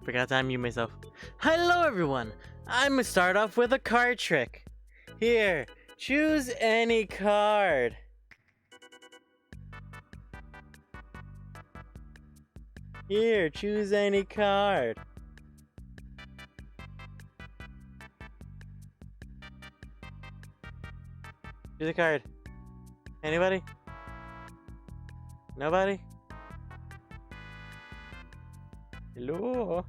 Forgot to unmute myself. Hello everyone! I'm gonna start off with a card trick. Here, choose any card. Here, choose any card. Choose a card. Anybody? Nobody? Hello?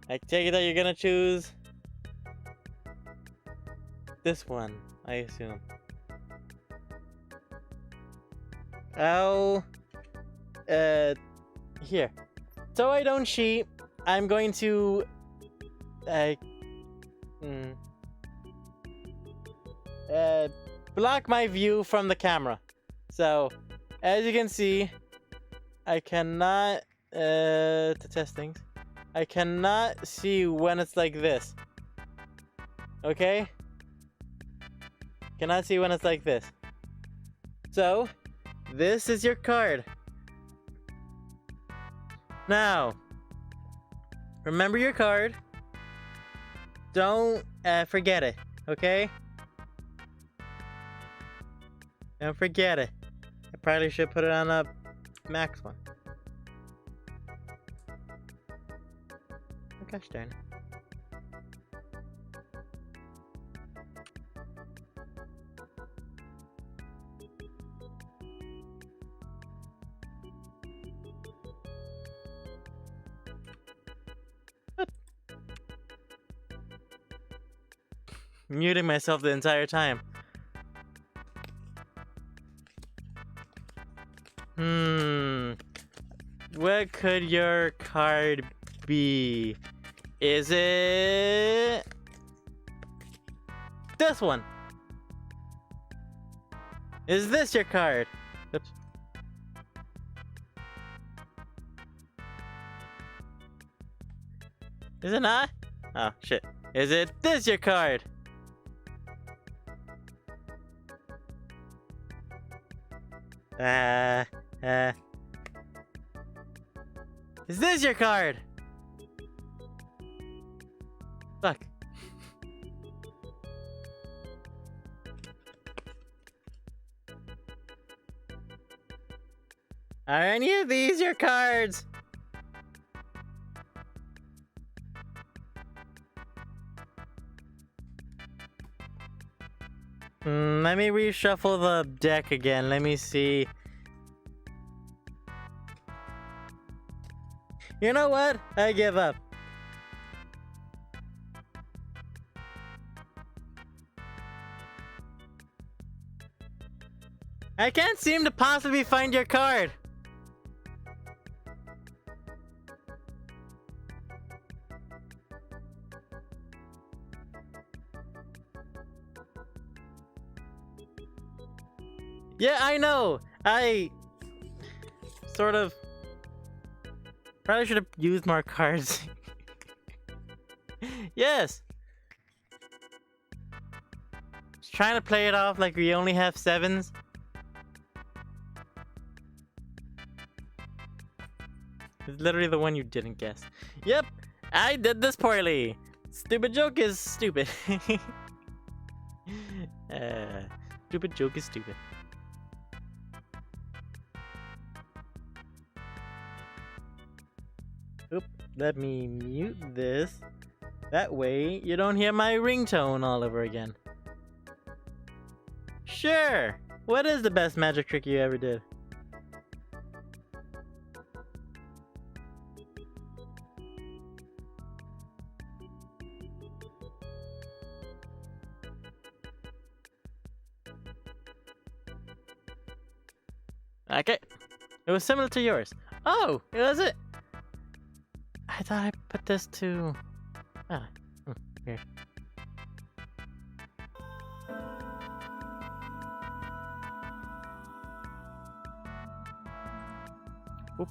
I take it that you're gonna choose this one, I assume. Here. So I don't cheat, I'm going to, block my view from the camera. So, as you can see, I cannot, to test things, I cannot see when it's like this. Okay? Cannot see when it's like this. So, this is your card. Now, remember your card. Don't forget it, okay? Don't forget it. I probably should put it on a max one. Oh gosh darn it. What? Muting myself the entire time. What could your card be? Is it this one? Is this your card? Oops. Is it not? Oh shit. Is it this your card? Is this your card? Fuck. Are any of these your cards? Let me reshuffle the deck again. Let me see. You know what? I give up. I can't seem to possibly find your card. Yeah, I know. I sort of probably should have used more cards. Yes. Just trying to play it off like we only have 7s. It's literally the one you didn't guess. Yep, I did this poorly. Stupid joke is stupid. Stupid joke is stupid. Oop, let me mute this. That way you don't hear my ringtone all over again. Sure. What is the best magic trick you ever did? Okay. It was similar to yours. Oh, was it? I thought I put this to... Ah, here. Oop.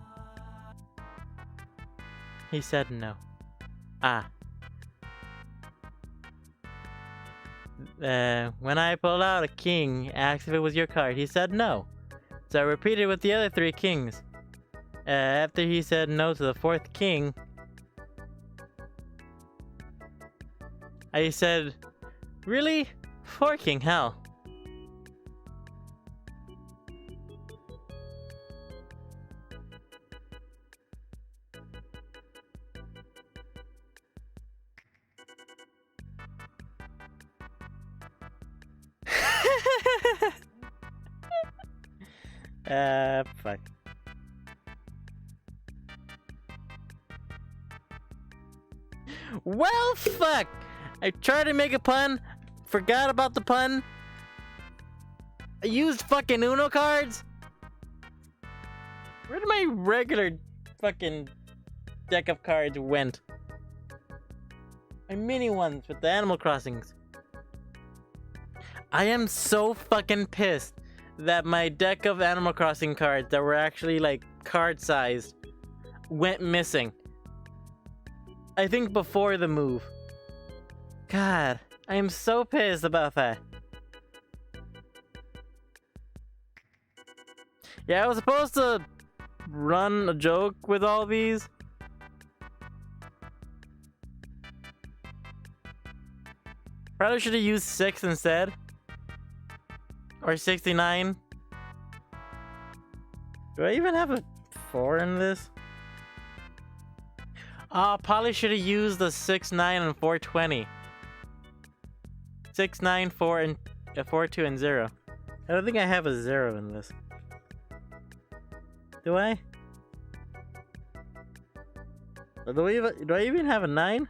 He said no. Ah. When I pulled out a king, asked if it was your card. He said no. So I repeated with the other 3 kings. After he said no to the fourth king, I said, really? Fucking hell. Fuck. Well, fuck! I tried to make a pun, forgot about the pun. I used fucking Uno cards? Where did my regular fucking deck of cards went? My mini ones with the Animal Crossings. I am so fucking pissed that my deck of Animal Crossing cards that were actually like card sized went missing. I think before the move. God, I am so pissed about that. Yeah, I was supposed to run a joke with all these. Probably should have used 6 instead. Or 69. Do I even have a 4 in this? Probably should have used the 6, 9, and 420. 6, 9, 4, and 4, 2, and 0. I don't think I have a 0 in this. Do I? Or do I even have a 9?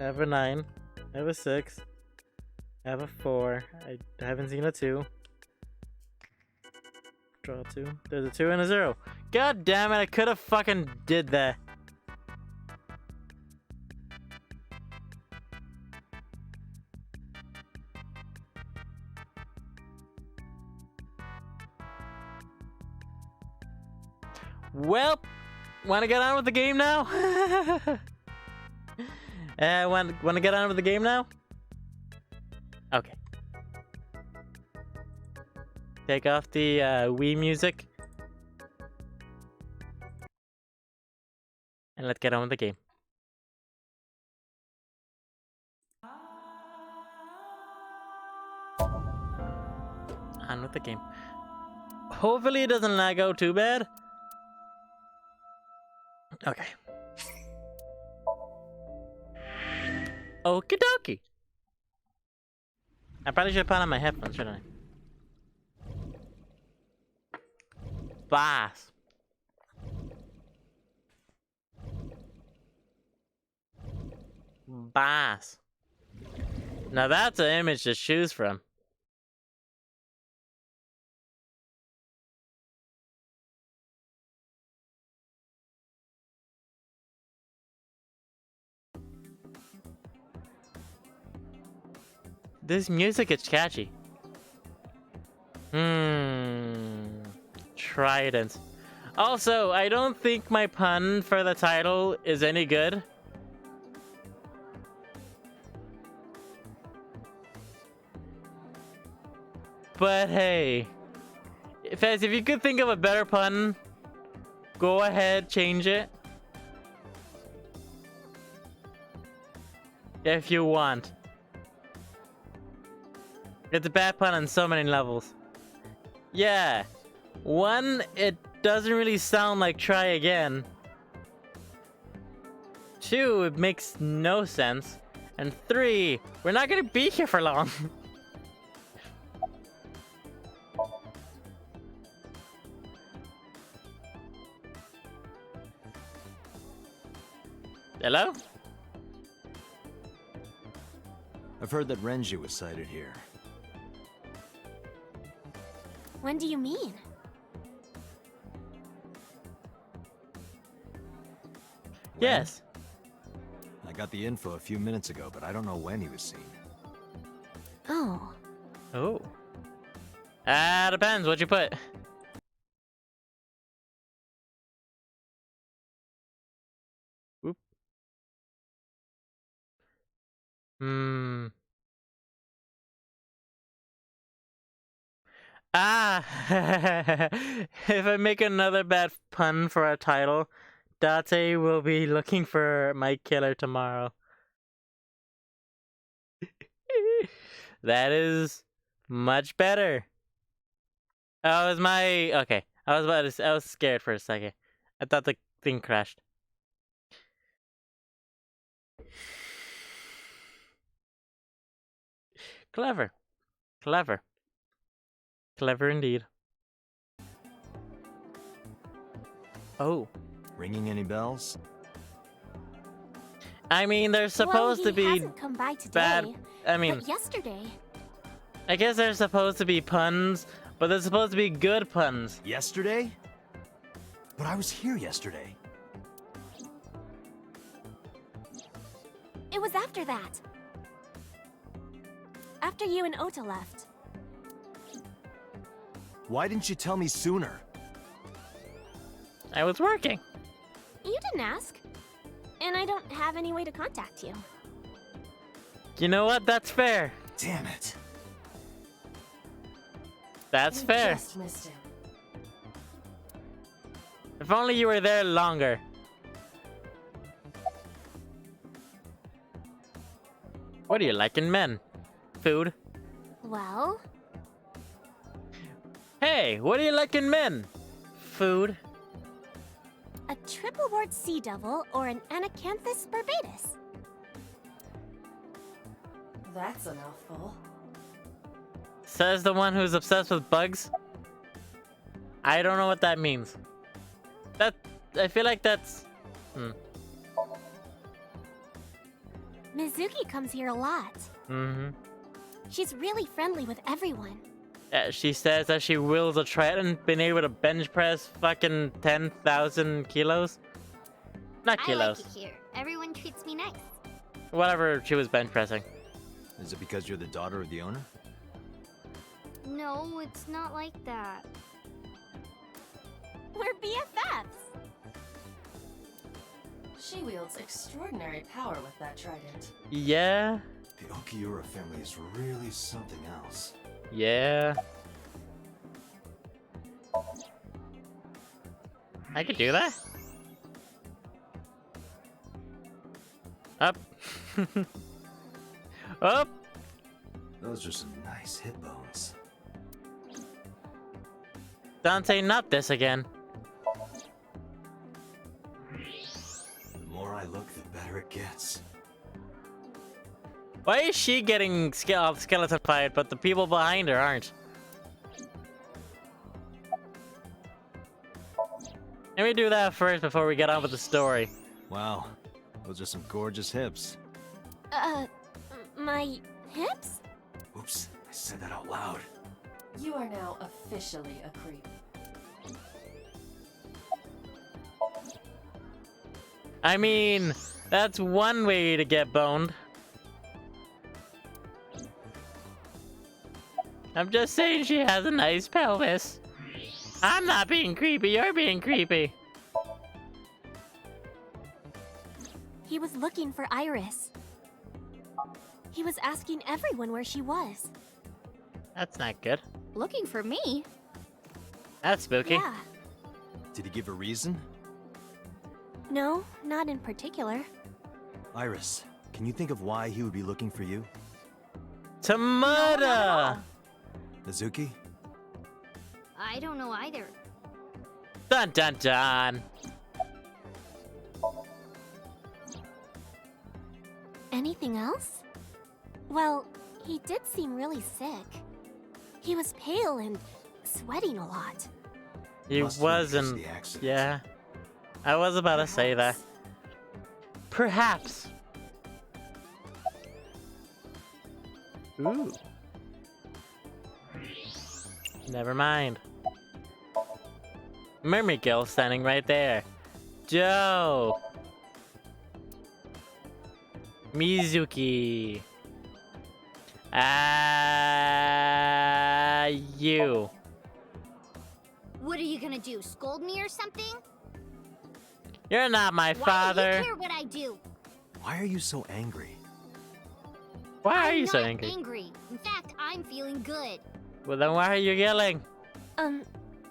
I have a 9. I have a 6. I have a 4. I haven't seen a 2. Draw 2. There's a 2 and a 0. God damn it, I could have fucking did that. Well, wanna get on with the game now? Wanna get on with the game now? Okay. Take off the Wii music. And let's get on with the game. On with the game. Hopefully it doesn't lag out too bad. Okay. Okie dokie. I probably should put on my headphones, shouldn't I? Boss. Boss. Now that's an image to choose from. This music is catchy. Trident. Also, I don't think my pun for the title is any good. But hey, Fez, if you could think of a better pun, go ahead, change it. If you want. It's a bad pun on so many levels. Yeah. 1, it doesn't really sound like try again. 2, it makes no sense. And 3, we're not gonna be here for long. Hello? I've heard that Renji was sighted here. When do you mean? Yes. I got the info a few minutes ago, but I don't know when he was seen. Oh. Oh. Depends what you put. Whoop. Ah! If I make another bad pun for a title, Date will be looking for my killer tomorrow. That is much better. Oh, it was my... Okay. I was scared for a second. I thought the thing crashed. Clever. Clever. Clever indeed. Oh. Ringing any bells? I mean, they're supposed to Well, he be hasn't come by today, bad... I mean, but yesterday. I guess they're supposed to be puns, but they're supposed to be good puns. Yesterday? But I was here yesterday. It was after that. After you and Ota left. Why didn't you tell me sooner? I was working. You didn't ask. And I don't have any way to contact you. You know what? That's fair. Damn it. That's You fair. just missed him. If only you were there longer. What do you like in men? Food. Well, Hey, what do you like in men? Food. a triple wart sea devil or an Anacanthus barbatus. That's a mouthful. Says the one who's obsessed with bugs. I don't know what that means. I feel like that's... Mizuki comes here a lot. Mm-hmm. She's really friendly with everyone. She says that she wills a trident, been able to bench press fucking 10,000 kilos. Not I kilos. like it here. Everyone treats me nice. Whatever she was bench pressing. Is it because you're the daughter of the owner? No, it's not like that. We're BFFs. She wields extraordinary power with that trident. Yeah. The Okiura family is really something else. Yeah. I could do that. Up. Up. Those are some nice hip bones. Dante, not this again. The more I look, the better it gets. Why is she getting skeletonified, but the people behind her aren't? Let me do that first before we get on with the story. Wow, those are some gorgeous hips. My hips? Oops, I said that out loud. You are now officially a creep. I mean, that's one way to get boned. I'm just saying she has a nice pelvis. I'm not being creepy, you're being creepy. He was looking for Iris. He was asking everyone where she was. That's not good. Looking for me? That's spooky. Yeah. Did he give a reason? No, not in particular. Iris, can you think of why he would be looking for you? To murder! Mizuki? I don't know either. Dun dun dun. Anything else? Well, he did seem really sick. He was pale and sweating a lot. He Must have been because of wasn't. the accident. Yeah. I was about to say that. Perhaps. Perhaps. Ooh. Never mind. Mermaid Girl standing right there. Joe. Mizuki. You. What are you gonna do? Scold me or something? You're not my Why do father. you care what I do? Why are you so angry? Why are I'm you so not angry? angry. In fact, I'm feeling good. Well, then why are you yelling?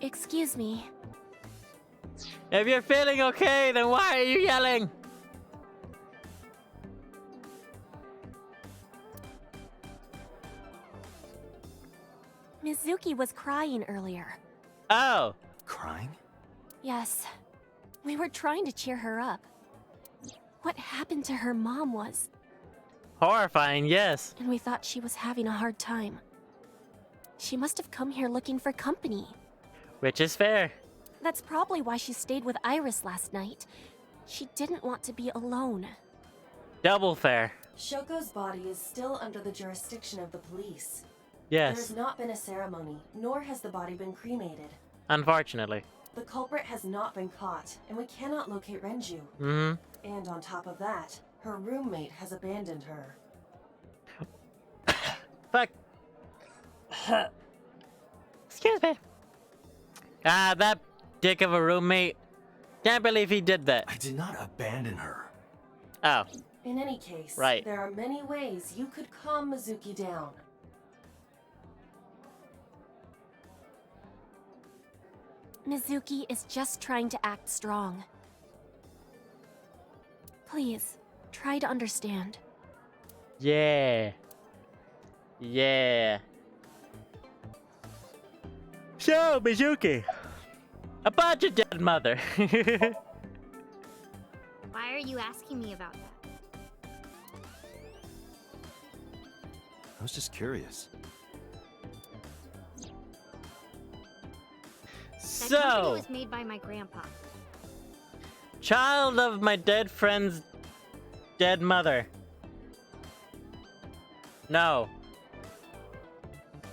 Excuse me. If you're feeling okay, then why are you yelling? Mizuki was crying earlier. Oh, Crying? Yes. We were trying to cheer her up. What happened to her mom was, horrifying, yes. and we thought she was having a hard time. She must have come here looking for company. Which is fair. That's probably why she stayed with Iris last night. She didn't want to be alone. Double fair. Shoko's body is still under the jurisdiction of the police. Yes, There has not been a ceremony, nor has the body been cremated. unfortunately. The culprit has not been caught, and we cannot locate Renju. Mm-hmm. And on top of that, her roommate has abandoned her. Fuck. Excuse me. Ah, that dick of a roommate. Can't believe he did that. I did not abandon her. Oh, In any case, Right. there are many ways you could calm Mizuki down. Mizuki is just trying to act strong. Please, try to understand. yeah. Yeah. So, Mizuki. About your dead mother. Why are you asking me about that? I was just curious. That company So, was made by my grandpa. child of my dead friend's dead mother. No.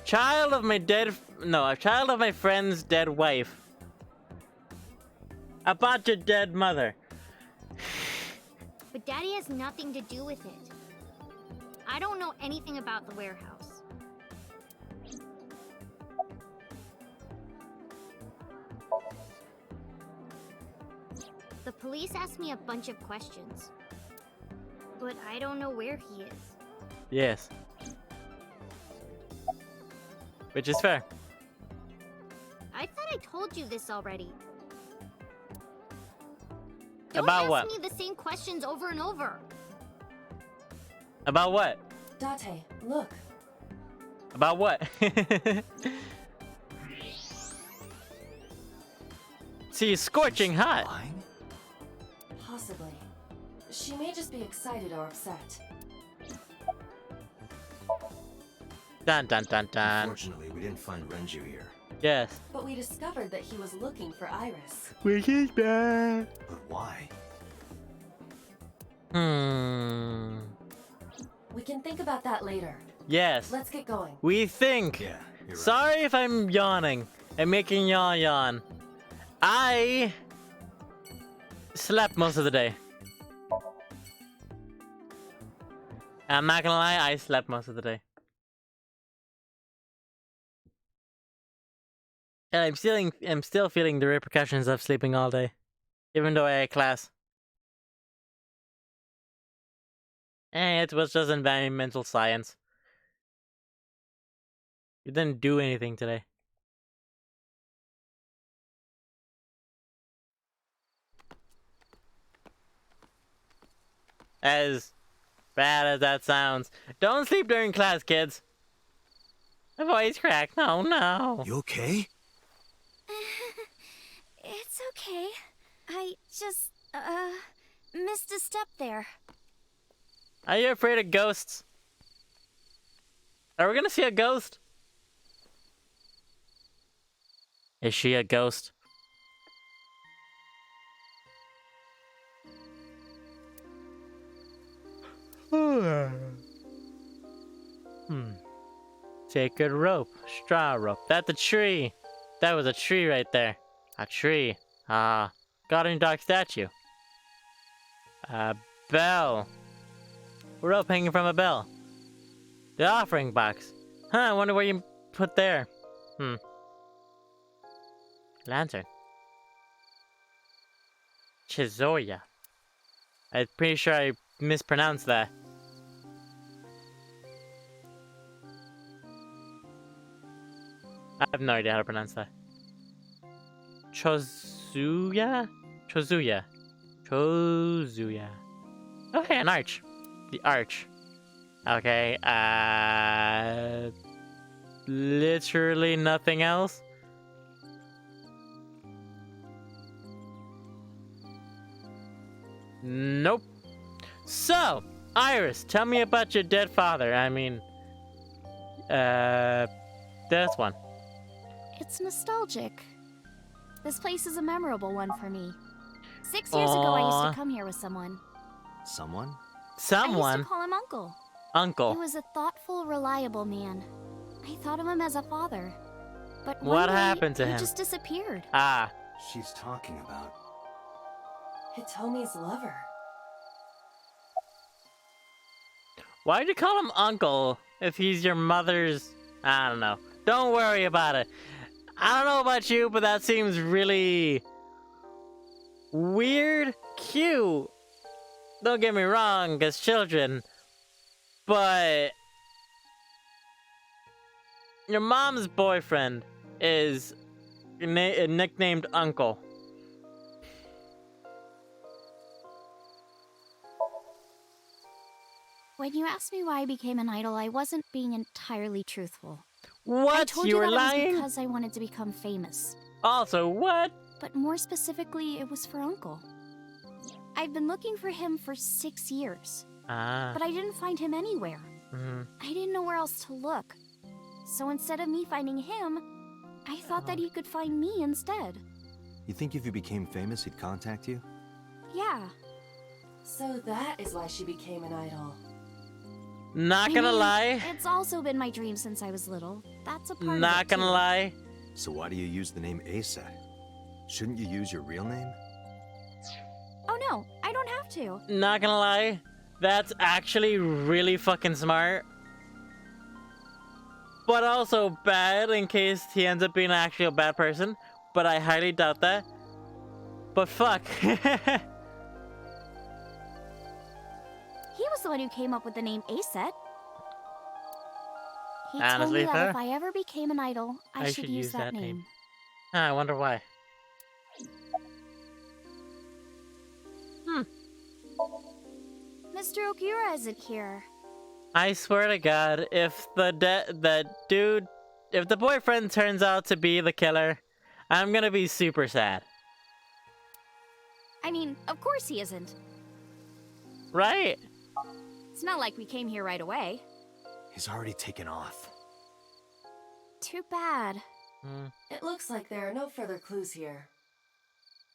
Child of my dead... No, a child of my friend's dead wife. About your dead mother. But Daddy has nothing to do with it. I don't know anything about the warehouse. The police asked me a bunch of questions. But I don't know where he is. Yes. Which is fair. I thought I told you this already. Don't About ask what? me the same questions over and over. About what? Date, look. About what? See, it's scorching hot. Lying? Possibly. She may just be excited or upset. Dun dun dun dun. Unfortunately, we didn't find Renju here. Yes. But we discovered that he was looking for Iris. Which is bad. But why? We can think about that later. Yes. Let's get going. We think. Yeah, you're right. Sorry if I'm yawning and making y'all yawn. I slept most of the day. I'm not gonna lie, I slept most of the day. And I'm still feeling the repercussions of sleeping all day. Even though I had class. It was just environmental science. You didn't do anything today. As bad as that sounds, don't sleep during class, kids. My voice cracked. No, no. You okay? It's okay. I just, missed a step there. Are you afraid of ghosts? Are we gonna see a ghost? Is she a ghost? Sacred rope, straw rope. That's a tree. That was a tree right there. A tree. Ah, Guardian Dog statue. A bell. Rope hanging from a bell. The offering box. Huh, I wonder what you put there. Lantern. Chizoya. I'm pretty sure I mispronounced that. I have no idea how to pronounce that. Chozuya? Chozuya. Chozuya. Okay, an arch. The arch. Okay, literally nothing else. Nope. So, Iris, tell me about your dead father. I mean, this one. It's nostalgic. This place is a memorable one for me. 6 years ago, I used Aw. to come here with someone. Someone? I used Someone. to call him Uncle. Uncle. He was a thoughtful, reliable man. I thought of him as a father. But What one day, happened to he him? just disappeared. Ah. She's talking about. Hitomi's lover. Why'd you call him Uncle if he's your mother's... I don't know. Don't worry about it. I don't know about you, but that seems really... weird. Cute. Don't get me wrong, as children. But... your mom's boyfriend is nicknamed Uncle. When you asked me why I became an idol, I wasn't being entirely truthful. I What? told You you were that it was lying? because I wanted to become famous. Also, what? But more specifically, it was for Uncle. I've been looking for him for 6 years, Ah. but I didn't find him anywhere. Mhm. I didn't know where else to look. So instead of me finding him, I thought that he could find me instead. You think if you became famous, he'd contact you? Yeah. So that is why she became an idol. Not I gonna mean, lie. It's also been my dream since I was little. That's a part of it, Not gonna too. lie. So why do you use the name Asa? Shouldn't you use your real name? Oh no, I don't have to. Not gonna lie. That's actually really fucking smart. But also bad in case he ends up being actually a bad person. But I highly doubt that. But fuck. He was the one who came up with the name Aset. He Honestly, told me that fair. if I ever became an idol, I should use that name. I wonder why. Mr. Okura isn't here. I swear to God, if the boyfriend turns out to be the killer, I'm gonna be super sad. I mean, of course he isn't. Right? It's not like we came here right away. He's already taken off. Too bad. It looks like there are no further clues here.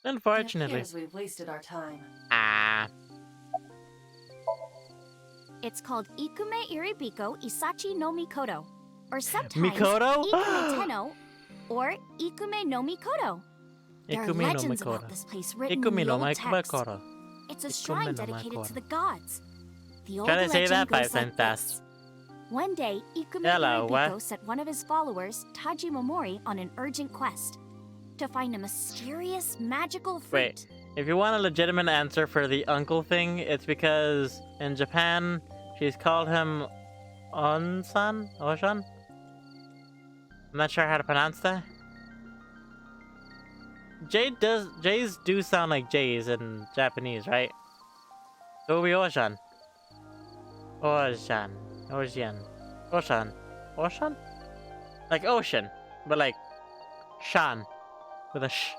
It Unfortunately. appears we've wasted our time. Ah. It's called Ikume Iribiko Isachi no Mikoto. Or sometimes Mikoto? Ikume Tenno or Ikume no Mikoto. There are Ikume no legends Mikoto. about this place written Ikume in the no old text. Mikoto. It's a Ikume shrine no dedicated to the Mikoto. gods. The old Try to say legend that 5 goes like times fast. this. One day, Ikume Hello, Iribiko what? sent one of his followers, Taji Momori, on an urgent quest to find a mysterious magical fruit. Wait. If you want a legitimate answer for the uncle thing, it's because in Japan, she's called him Onsan? Oshan? I'm not sure how to pronounce that. J's do sound like J's in Japanese, right? So it would be Oshan. Oshan. Ocean. Oshan. Oshan? Like ocean, but like Shan. With a sh.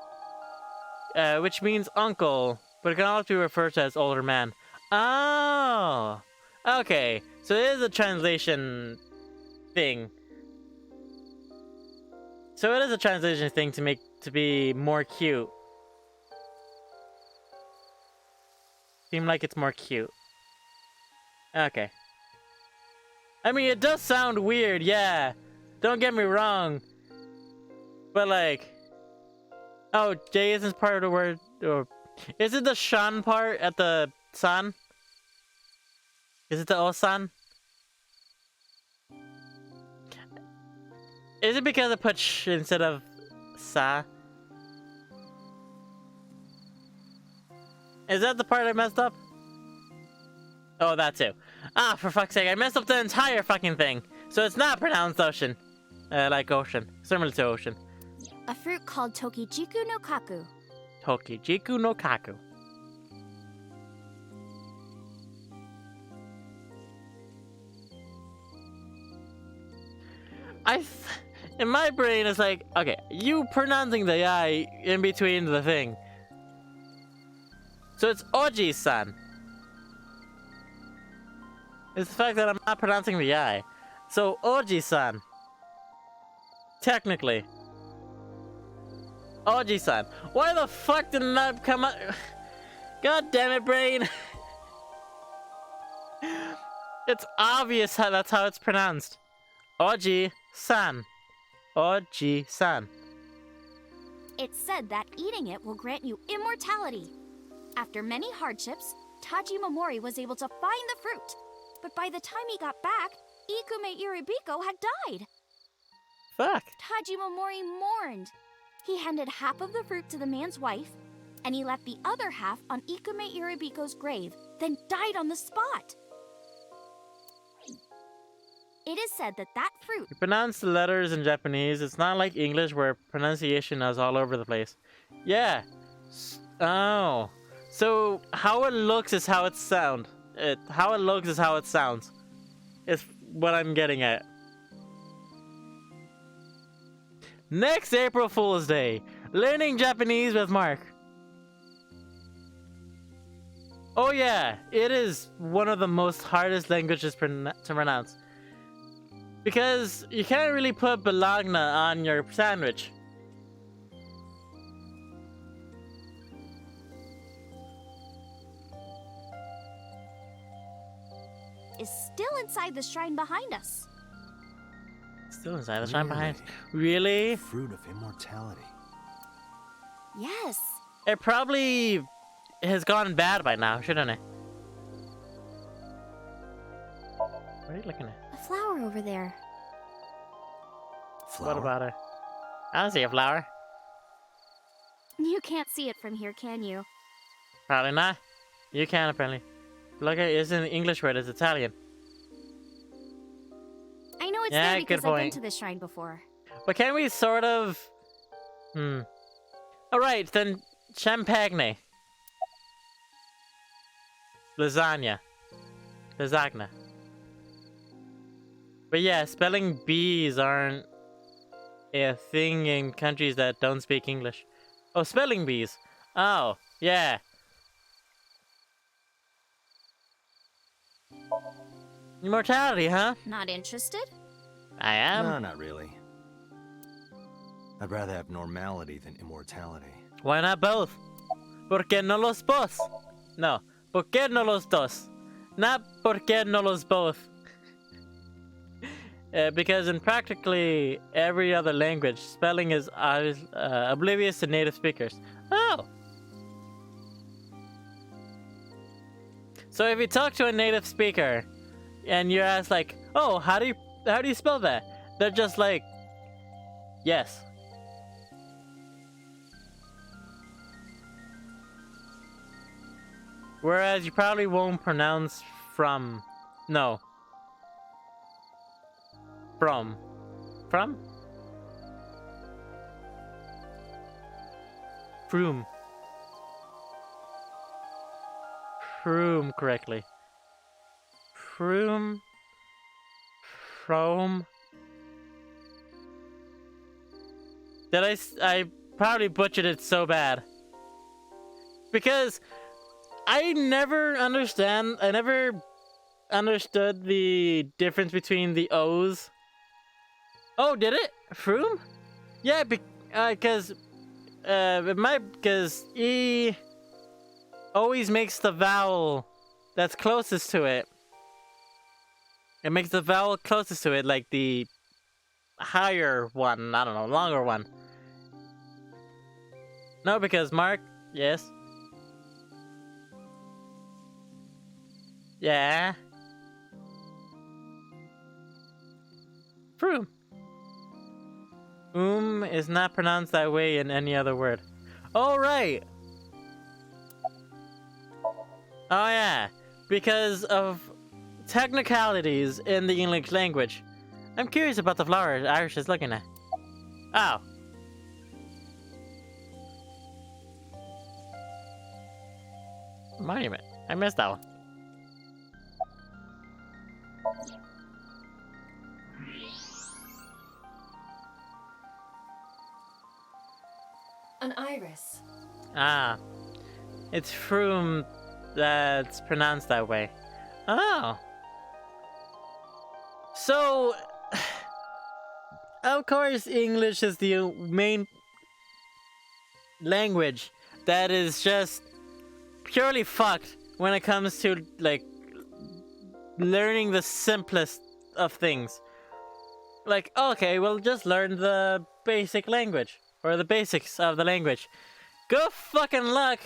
Which means uncle, but it can also be referred to as older man. Oh! Okay, so it is a translation thing. So it is a translation thing to be more cute. Seem like it's more cute. Okay. I mean, it does sound weird, yeah. Don't get me wrong. But like... Oh, J isn't part of the word, or... Is it the shan part at the san? Is it the osan? Is it because I put sh instead of sa? Is that the part I messed up? Oh, that too. Ah, for fuck's sake, I messed up the entire fucking thing. So it's not pronounced ocean. like ocean, similar to ocean. A fruit called Tokijiku no Kaku. Tokijiku no Kaku. In my brain, it's like, okay, you pronouncing the I in between the thing. So it's Oji-san. It's the fact that I'm not pronouncing the I. So Oji-san. Technically. Oji-san. Why the fuck did it not come out? God damn it, brain. It's obvious how that's how it's pronounced. Oji-san. Oji-san. It's said that eating it will grant you immortality. After many hardships, Taji Momori was able to find the fruit. But by the time he got back, Ikume Iribiko had died. Fuck. Taji Momori mourned. He handed half of the fruit to the man's wife, and he left the other half on Ikume Iribiko's grave, then died on the spot. It is said that that fruit... You pronounce the letters in Japanese. It's not like English where pronunciation is all over the place. Yeah. Oh. So how it looks is how it sounds. How it looks is how it sounds. Is what I'm getting at. Next April Fool's Day. Learning Japanese with Mark. Oh yeah. It is one of the most hardest languages to pronounce. Because you can't really put bologna on your sandwich. is still inside the shrine behind us. Still inside the shrine behind. Really? Fruit of immortality. Yes. It probably has gone bad by now, shouldn't it? What are you looking at? A flower over there. Flower? What about it? I don't see a flower. You can't see it from here, can you? Probably not. You can apparently. Look at it, it's in English word, it's Italian. I know it's Yeah, there good because I've been point. to this shrine before. But can we sort of... Alright, then champagne. Lasagna. Lasagna. But yeah, spelling bees aren't a thing in countries that don't speak English. Oh, spelling bees. Oh, yeah. Immortality, huh? Not interested? I am. No, not really. I'd rather have normality than immortality. Why not both? ¿Por qué no los dos? No. ¿Por qué no los dos? Not por qué no los both. Because in practically every other language, spelling is oblivious to native speakers. Oh! So if you talk to a native speaker, and you ask like, "Oh, how do you spell that?" They're just like, "Yes." Whereas you probably won't pronounce from. No. From. From? Froom. Froom correctly. Froom. From. I probably butchered it so bad. Because I never understood the difference between the O's. Oh, did it? Froom? Yeah, because E always makes the vowel that's closest to it. It makes the vowel closest to it, like the higher one. I don't know, longer one. No, because Mark, yes. Yeah. Froom. Is not pronounced that way in any other word. Oh, right. Oh, yeah. Because of technicalities in the English language. I'm curious about the flower Iris is looking at. Oh. Monument. I missed that one. An iris. Ah. It's Froom that's pronounced that way. Oh. So, of course, English is the main language that is just purely fucked when it comes to, like, learning the simplest of things. Like, okay, we'll just learn the basic language, or the basics of the language. Go fucking luck!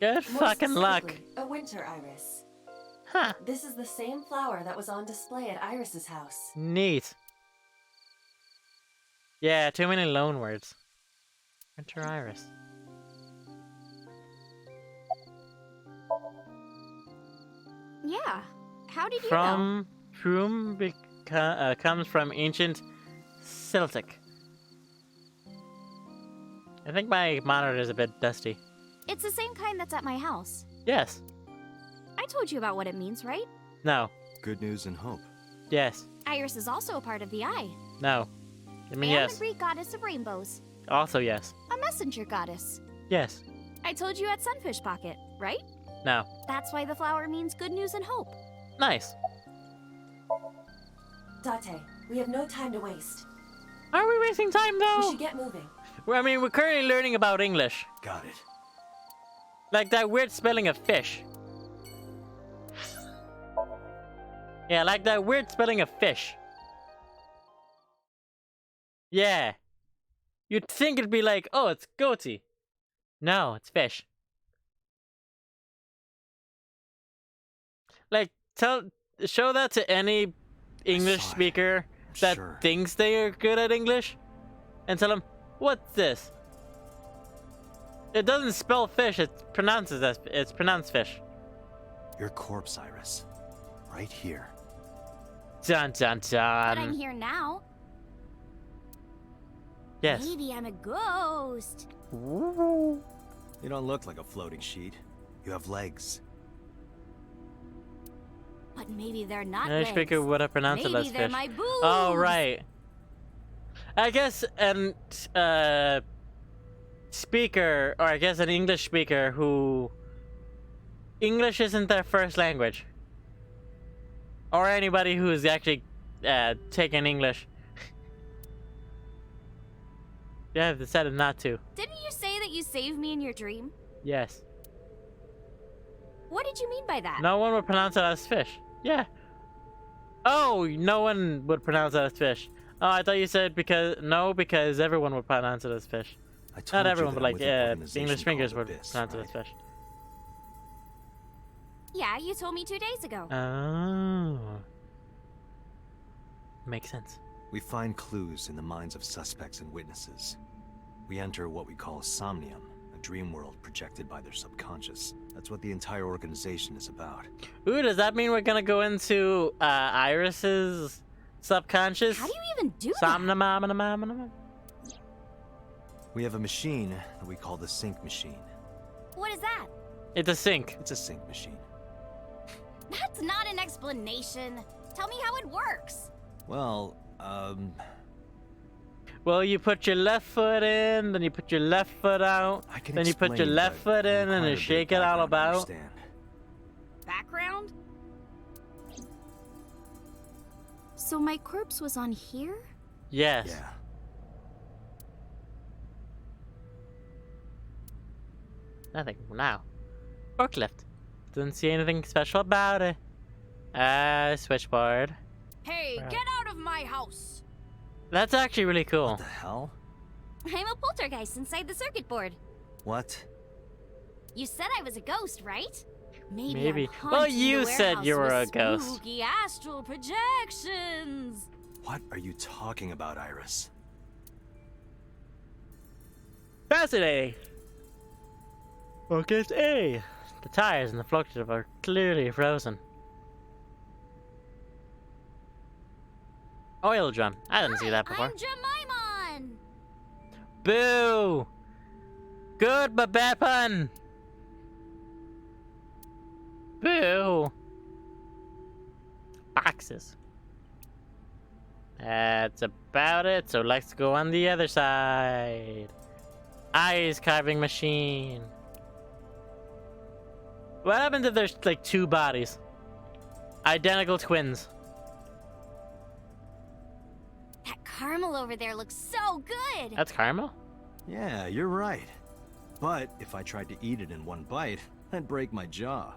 Good More fucking luck. specifically, a winter iris. Huh. This is the same flower that was on display at Iris's house. Neat. Yeah, too many loan words. Winter Iris. Yeah. How did you know? From Froom comes from ancient Celtic. I think my monitor is a bit dusty. It's the same kind that's at my house. Yes. I told you about what it means, right? No. Good news and hope. Yes. Iris is also a part of the eye. No. I mean, and yes. the Greek goddess of rainbows. Also, yes. A messenger goddess. Yes. I told you at Sunfish Pocket, right? No. That's why the flower means good news and hope. Nice. Date, we have no time to waste. Are we wasting time, We though? should get moving. I mean, we're currently learning about English. Got it. Like that weird spelling of fish. Yeah, like that weird spelling of fish. Yeah. You'd think it'd be like, oh, it's goatee. No, it's fish. Like, show that to any English saw it. speaker I'm that sure. thinks they are good at English, and tell them, what's this? It doesn't spell fish, it's pronounced fish. Your corpse, Iris. Right here. Dun dun But I'm dun. here now. Yes. Maybe I'm a ghost. Ooh. You don't look like a floating sheet. You have legs. But maybe they're not English legs. speaker would have pronounced it Maybe as they're fish. my boobs. Oh, right. I guess an speaker, or I guess an English speaker who English isn't their first language, or anybody who's actually taken English. Yeah, I've decided not to. Didn't you say that you saved me in your dream? Yes. What did you mean by that? No one would pronounce it as fish. Yeah. Oh, no one would pronounce it as fish. Oh, I thought you said because everyone would pronounce it as fish. I told Not you everyone, that but I'm like, with an organization English speakers called would Abyss, pronounce it as right? fish. Yeah, you told me 2 days ago. Oh. Makes sense. We find clues in the minds of suspects and witnesses. We enter what we call somnium, a dream world projected by their subconscious. That's what the entire organization is about. Ooh, does that mean we're gonna go into Iris's subconscious? How do you even do that? Somnamamamamamam? We have a machine that we call the sync machine. What is that? It's a sink. It's a sync machine. That's not an explanation. Tell me how it works. Well, Well, you put your left foot in, then you put your left foot out, I can then you put your explain, left but foot you in, and require you a bit of shake it all background to about. understand. Background? So my corpse was on here? Yes. Yeah. Nothing now. Forklift. Didn't see anything special about it. Switchboard. Hey, Right. get out of my house! That's actually really cool. What the hell? I'm a poltergeist inside the circuit board. What? You said I was a ghost, right? Maybe. I'm Well, haunting you the said you were warehouse a with ghost. Spooky astral projections. What are you talking about, Iris? Fascinating. Focus A. The tires and the fluctuator are clearly frozen. Oil drum. I didn't see that Hi, before. I'm Jemimon! Boo! Good, but bad pun! Boo! Boxes. That's about it, so let's go on the other side. Ice carving machine. What happens if there's like two bodies? Identical twins. That caramel over there looks so good! That's caramel? Yeah, you're right. But if I tried to eat it in one bite, I'd break my jaw.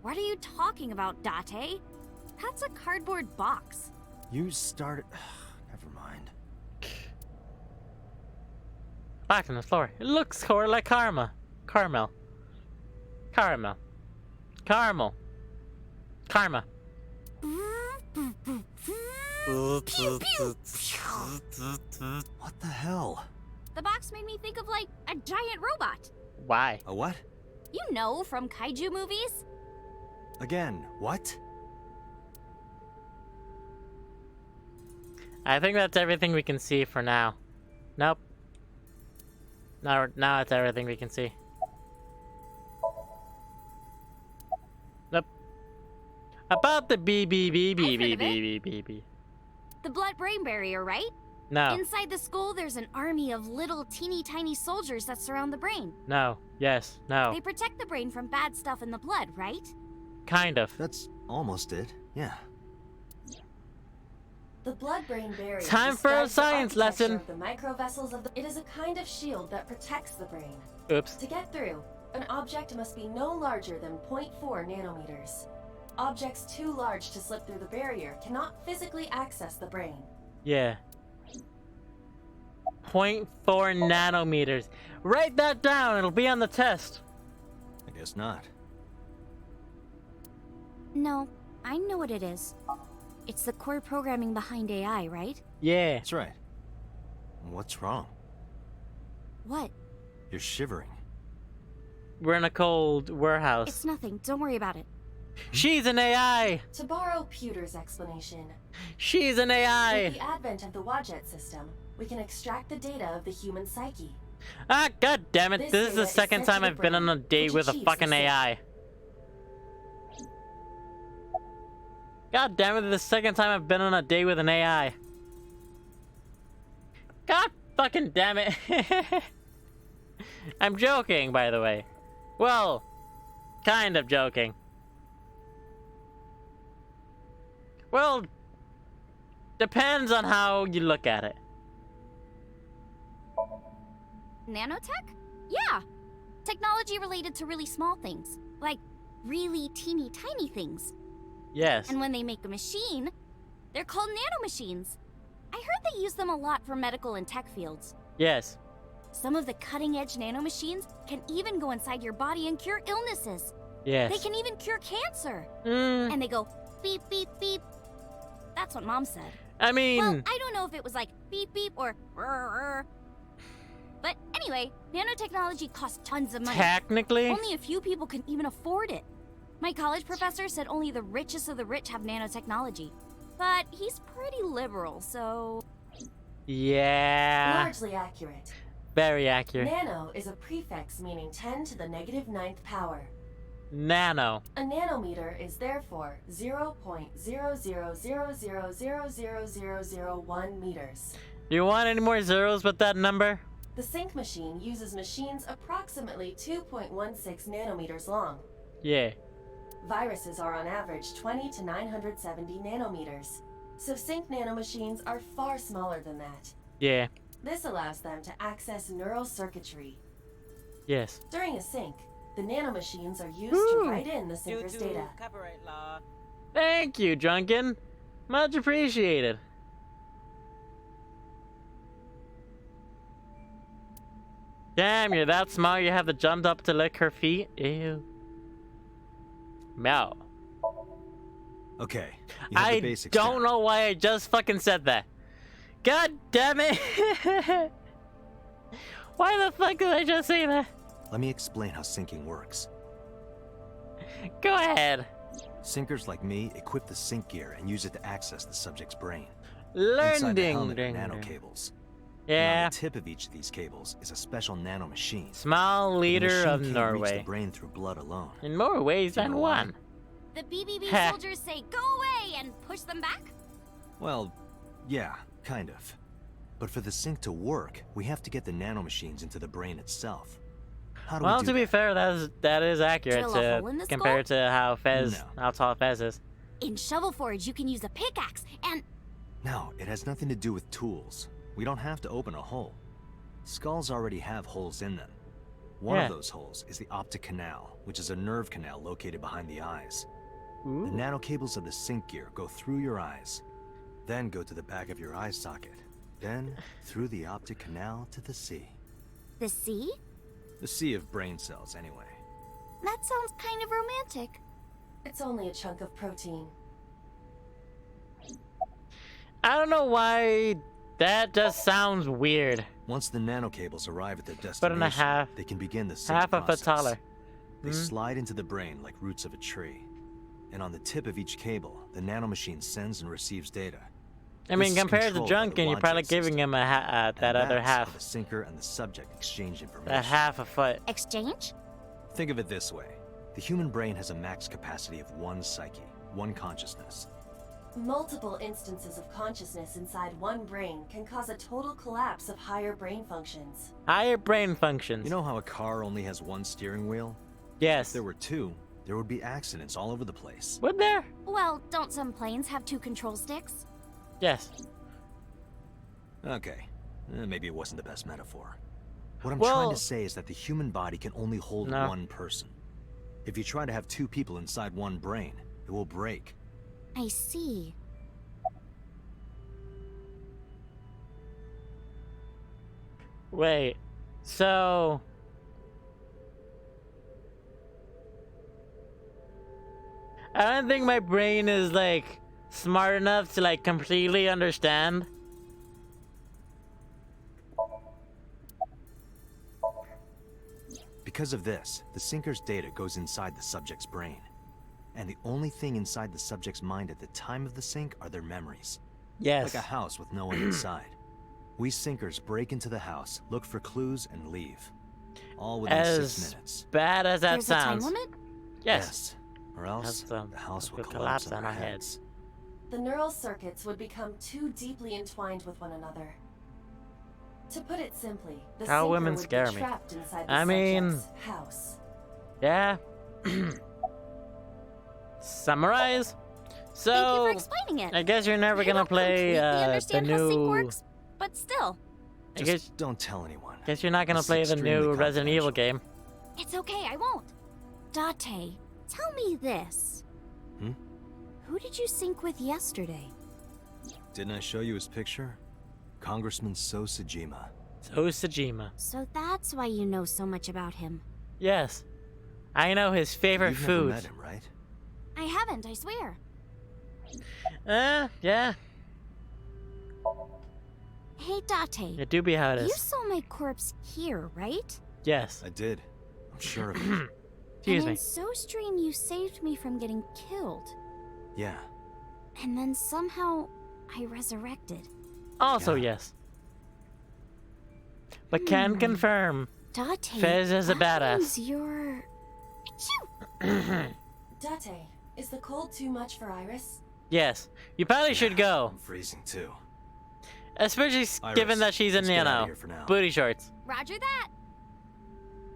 What are you talking about, Date? That's a cardboard box. You started... Never mind. Back on the floor. It looks sort of like caramel. Caramel. Caramel. Caramel. Karma. What the hell? The box made me think of, like, a giant robot. Why? A what? You know, from kaiju movies. Again, what? I think that's everything we can see for now. Nope. Now that's everything we can see. Nope. About the BB. The blood-brain barrier, right? No. Inside the skull, there's an army of little teeny tiny soldiers that surround the brain. No. Yes. No. They protect the brain from bad stuff in the blood, right? Kind of. That's almost it, yeah. The blood-brain barrier. Time for a describes the science architecture lesson. of the microvessels of the. It is a kind of shield that protects the brain. Oops. To get through, an object must be no larger than 0.4 nanometers. Objects too large to slip through the barrier cannot physically access the brain. Yeah. 0.4 nanometers. Write that down. It'll be on the test. I guess not. No, I know what it is. It's the core programming behind AI, right? Yeah. That's right. What's wrong? What? You're shivering. We're in a cold warehouse. It's nothing. Don't worry about it. She's an AI. To borrow Pewter's explanation, She's an AI. with the advent of the Wadjet system, we can extract the data of the human psyche. Ah, god damn it. This This is the data is second sent to time the I've been on a brain, date which with a achieves fucking the AI. God damn it, this is the second time I've been on a date with an AI. God fucking damn it. I'm joking, by the way. Well, kind of joking. Well, depends on how you look at it. Nanotech? Yeah. Technology related to really small things. Like really teeny tiny things. Yes. And when they make a machine, they're called nanomachines. I heard they use them a lot for medical and tech fields. Yes. Some of the cutting-edge nanomachines can even go inside your body and cure illnesses. Yes. They can even cure cancer. Mm, And they go beep, beep, beep. That's what Mom said. I mean, Well, I don't know if it was like beep, beep or rrr. But anyway, nanotechnology costs tons of money. technically, Only a few people can even afford it. My college professor said only the richest of the rich have nanotechnology. But he's pretty liberal, so... yeah, Largely accurate. very accurate. Nano is a prefix meaning 10 to the negative 9th power. Nano. A nanometer is therefore 0.0000000001 meters. Do you want any more zeros with that number? The sync machine uses machines approximately 2.16 nanometers long. Yeah. Viruses are on average 20 to 970 nanometers. So sync nanomachines are far smaller than that. Yeah. This allows them to access neural circuitry. Yes. During a sync, the nanomachines are used Woo! to write in the syncer's data. Copyright law. Thank you, Drunken. Much appreciated. Damn, you're that small you have to jump up to lick her feet? Ew. Meow. Okay, you have the I basics don't down. know why I just fucking said that. God damn it! Why the fuck did I just say that? Let me explain how syncing works. Go ahead. Syncers like me equip the sync gear and use it to access the subject's brain. Inside the Learning. helmet are nano cables. And Yeah. on the tip of each of these cables is a special nano machine. Small The leader machine of can't reach Norway. the brain through blood alone. In more ways Do you than know why? one. The BBB Heh. soldiers say go away and push them back? Well, yeah, kind of. But for the sync to work, we have to get the nanomachines into the brain itself. How do Well, we do to be that? fair, that is accurate Drill a hole in the compared to how No. how tall Fez is. In Shovel Forge, you can use a pickaxe and... No, it has nothing to do with tools. We don't have to open a hole. Skulls already have holes in them. One Yeah. of those holes is the optic canal, which is a nerve canal located behind the eyes. The Ooh. nano cables of the sync gear go through your eyes, then go to the back of your eye socket, then through the optic canal to the sea. The sea? The sea of brain cells, anyway. That sounds kind of romantic. It's only a chunk of protein. I don't know why that just sounds weird. Once the nano cables arrive at their Foot destination, and a half. they can begin the sync Half a process. foot taller. They Hmm? slide into the brain like roots of a tree. And on the tip of each cable, the nanomachine sends and receives data. I mean, This is compared to controlled by the Junkin, you're probably logic giving system. him a that And other that's how half. the sinker and the subject exchange information. That half a foot. Exchange? Think of it this way. The human brain has a max capacity of one psyche, one consciousness. Multiple instances of consciousness inside one brain can cause a total collapse of higher brain functions. Higher brain functions. You know how a car only has one steering wheel? If Yes. there were two, there would be accidents all over the place. Would there? Well, don't some planes have 2 control sticks? Yes. Okay, maybe it wasn't the best metaphor. What I'm Well- trying to say is that the human body can only hold No. one person. If you try to have 2 people inside one brain, it will break. I see. Wait. So. I don't think my brain is like smart enough to like completely understand. Because of this, the sinker's data goes inside the subject's brain. And the only thing inside the subject's mind at the time of the sync are their memories. Yes. Like a house with no one inside. We sinkers break into the house, look for clues, and leave. All within 6 As minutes. bad as that There's a time sounds. limit? Yes. Or else, That's, the house will will collapse collapse on on our our heads. The neural circuits would become too deeply entwined with one another. To put it simply, the How sinker women would scare be me. trapped inside the I mean- subject's house. Yeah. Summarize. Thank you So for explaining it. I guess you're never I gonna don't play completely the understand how sync new. works, but still, I Just guess, don't tell anyone. guess you're not gonna It's play the extremely new Resident Evil confidential. game. it's okay, I won't. Date, tell me this. Hmm? Who did you sync with yesterday? Didn't I show you his picture? Congressman So Sajima. So Sajima. So that's why you know so much about him. Yes. I know his favorite You've never met foods. him, right? I haven't, I swear. Yeah. Hey, Date, It do be how it you is. saw my corpse here, right? Yes. I did. I'm sure of it. Excuse and me. in SoStream, you saved me from getting killed. Yeah. And then somehow, I resurrected. Also, Yeah. yes. But can confirm. Date, Fez is a that badass. means you're... Achoo! Date, is the cold too much for Iris? Yes. You probably should go. I'm freezing too. Especially Iris, given that she's in, let's you get outta know, here for now. booty shorts. Roger that.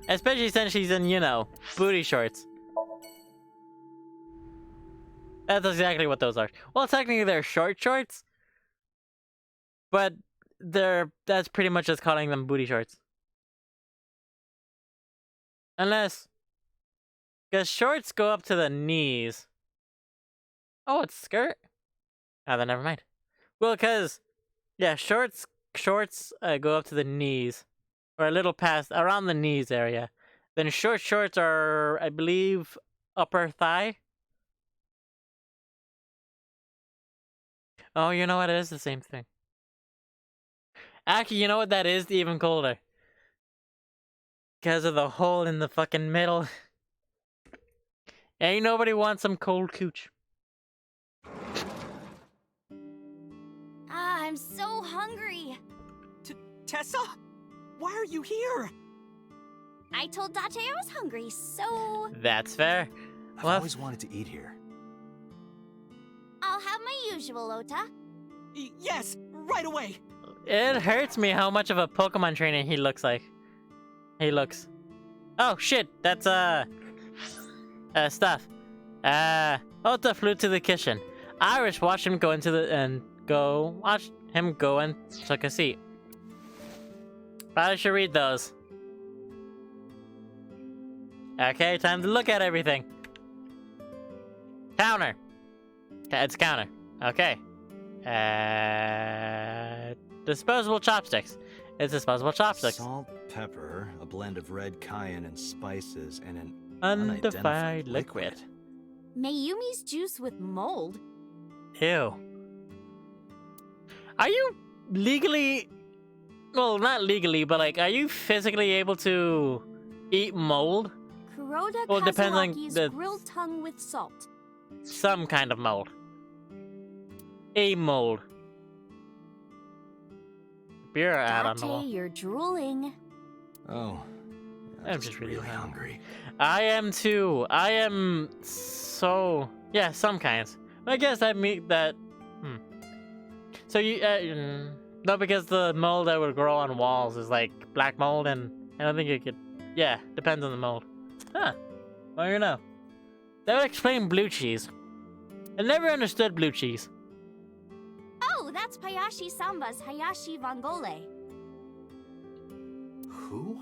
Especially since she's in, you know, booty shorts. That's exactly what those are. Well, technically they're short shorts. But that's pretty much just calling them booty shorts. Unless, because shorts go up to the knees. Oh, it's skirt? Ah, then never mind. Well, because, yeah, shorts go up to the knees. Or a little past, around the knees area. Then short shorts are, I believe, upper thigh. Oh, you know what? It is the same thing. Actually, you know what? That is even colder. Because of the hole in the fucking middle. Ain't nobody wants some cold cooch. Tessa? Why are you here? I told Date I was hungry, so That's fair. I've Well, always wanted to eat here. I'll have my usual, Ota. Yes, right away. it hurts me how much of a Pokemon trainer he looks like. He looks. Oh shit, that's stuff. Ota flew to the kitchen. Irish watched him go into the watched him go and took a seat. Probably should read those. Okay, time to look at everything. Counter. It's counter. Okay. Disposable chopsticks. It's disposable chopsticks. Salt, pepper, a blend of red cayenne and spices, and an Unidentified liquid. Mayumi's juice with mold. Ew. Are you legally... Well, not legally, but like, are you physically able to eat mold? Kuroda Well, it depends on Kazuaki's the- grilled tongue with salt. Some kind of mold. A mold. Beer out on the Date, wall. you're drooling. Oh, I'm just really hungry. I am too. I am so... Yeah, some kinds. I guess that mean that... So you... no, because the mold that would grow on walls is like black mold, and I don't think it could... Yeah, depends on the mold. Huh. Well, you know. That would explain blue cheese. I never understood blue cheese. Oh, that's Payashi Samba's Hayashi Vangole. Who?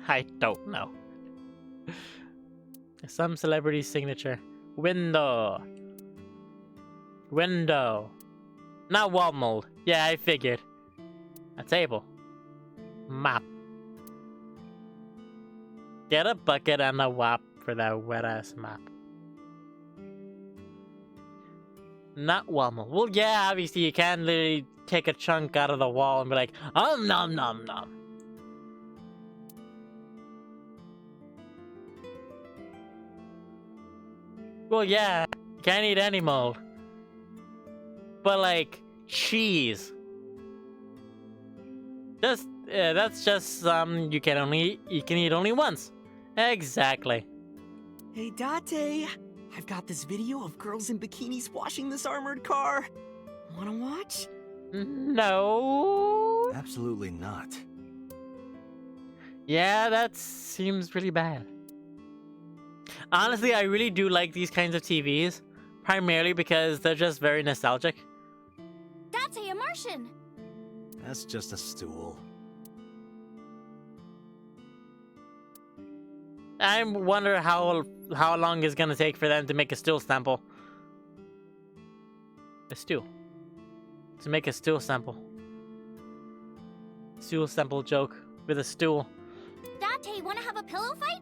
I don't know. Some celebrity signature. Window. Window. Not wall mold. Yeah, I figured. A table. Mop. Get a bucket and a wop for that wet ass mop. Not wall mold. Well, yeah, obviously you can't literally take a chunk out of the wall and be like, nom nom nom. Well, yeah, you can't eat any mold. But like cheese, that's just you can eat only once. Exactly. Hey, Date. I've got this video of girls in bikinis washing this armored car. Wanna watch? No. Absolutely not. Yeah, that seems really bad. Honestly, I really do like these kinds of TVs, primarily because they're just very nostalgic. Date, a Martian. That's just a stool. I wonder how long it's gonna take for them to make a stool sample. A stool. To make a stool sample. Stool sample joke with a stool. Date, wanna have a pillow fight?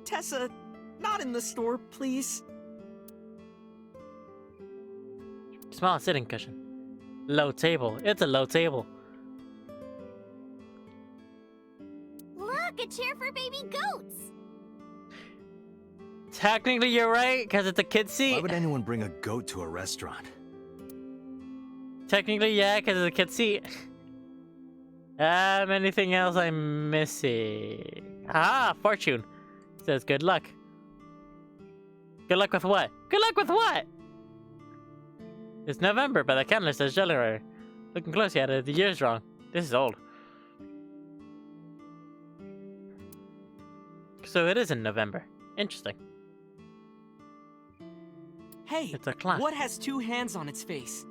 Tessa, not in the store, please. Small sitting cushion. Low table. It's a low table. Look, a chair for baby goats. Technically, you're right, because it's a kid's Why seat. would anyone bring a goat to a restaurant? Technically, yeah, because it's a kid's seat. Anything else I'm missing? Ah, fortune. Says good luck. Good luck with what? Good luck with what? It's November, but the calendar says January. Looking closely at it, the year's wrong. This is old. So it is in November. Interesting. Hey, It's a clock. what has two hands on its face?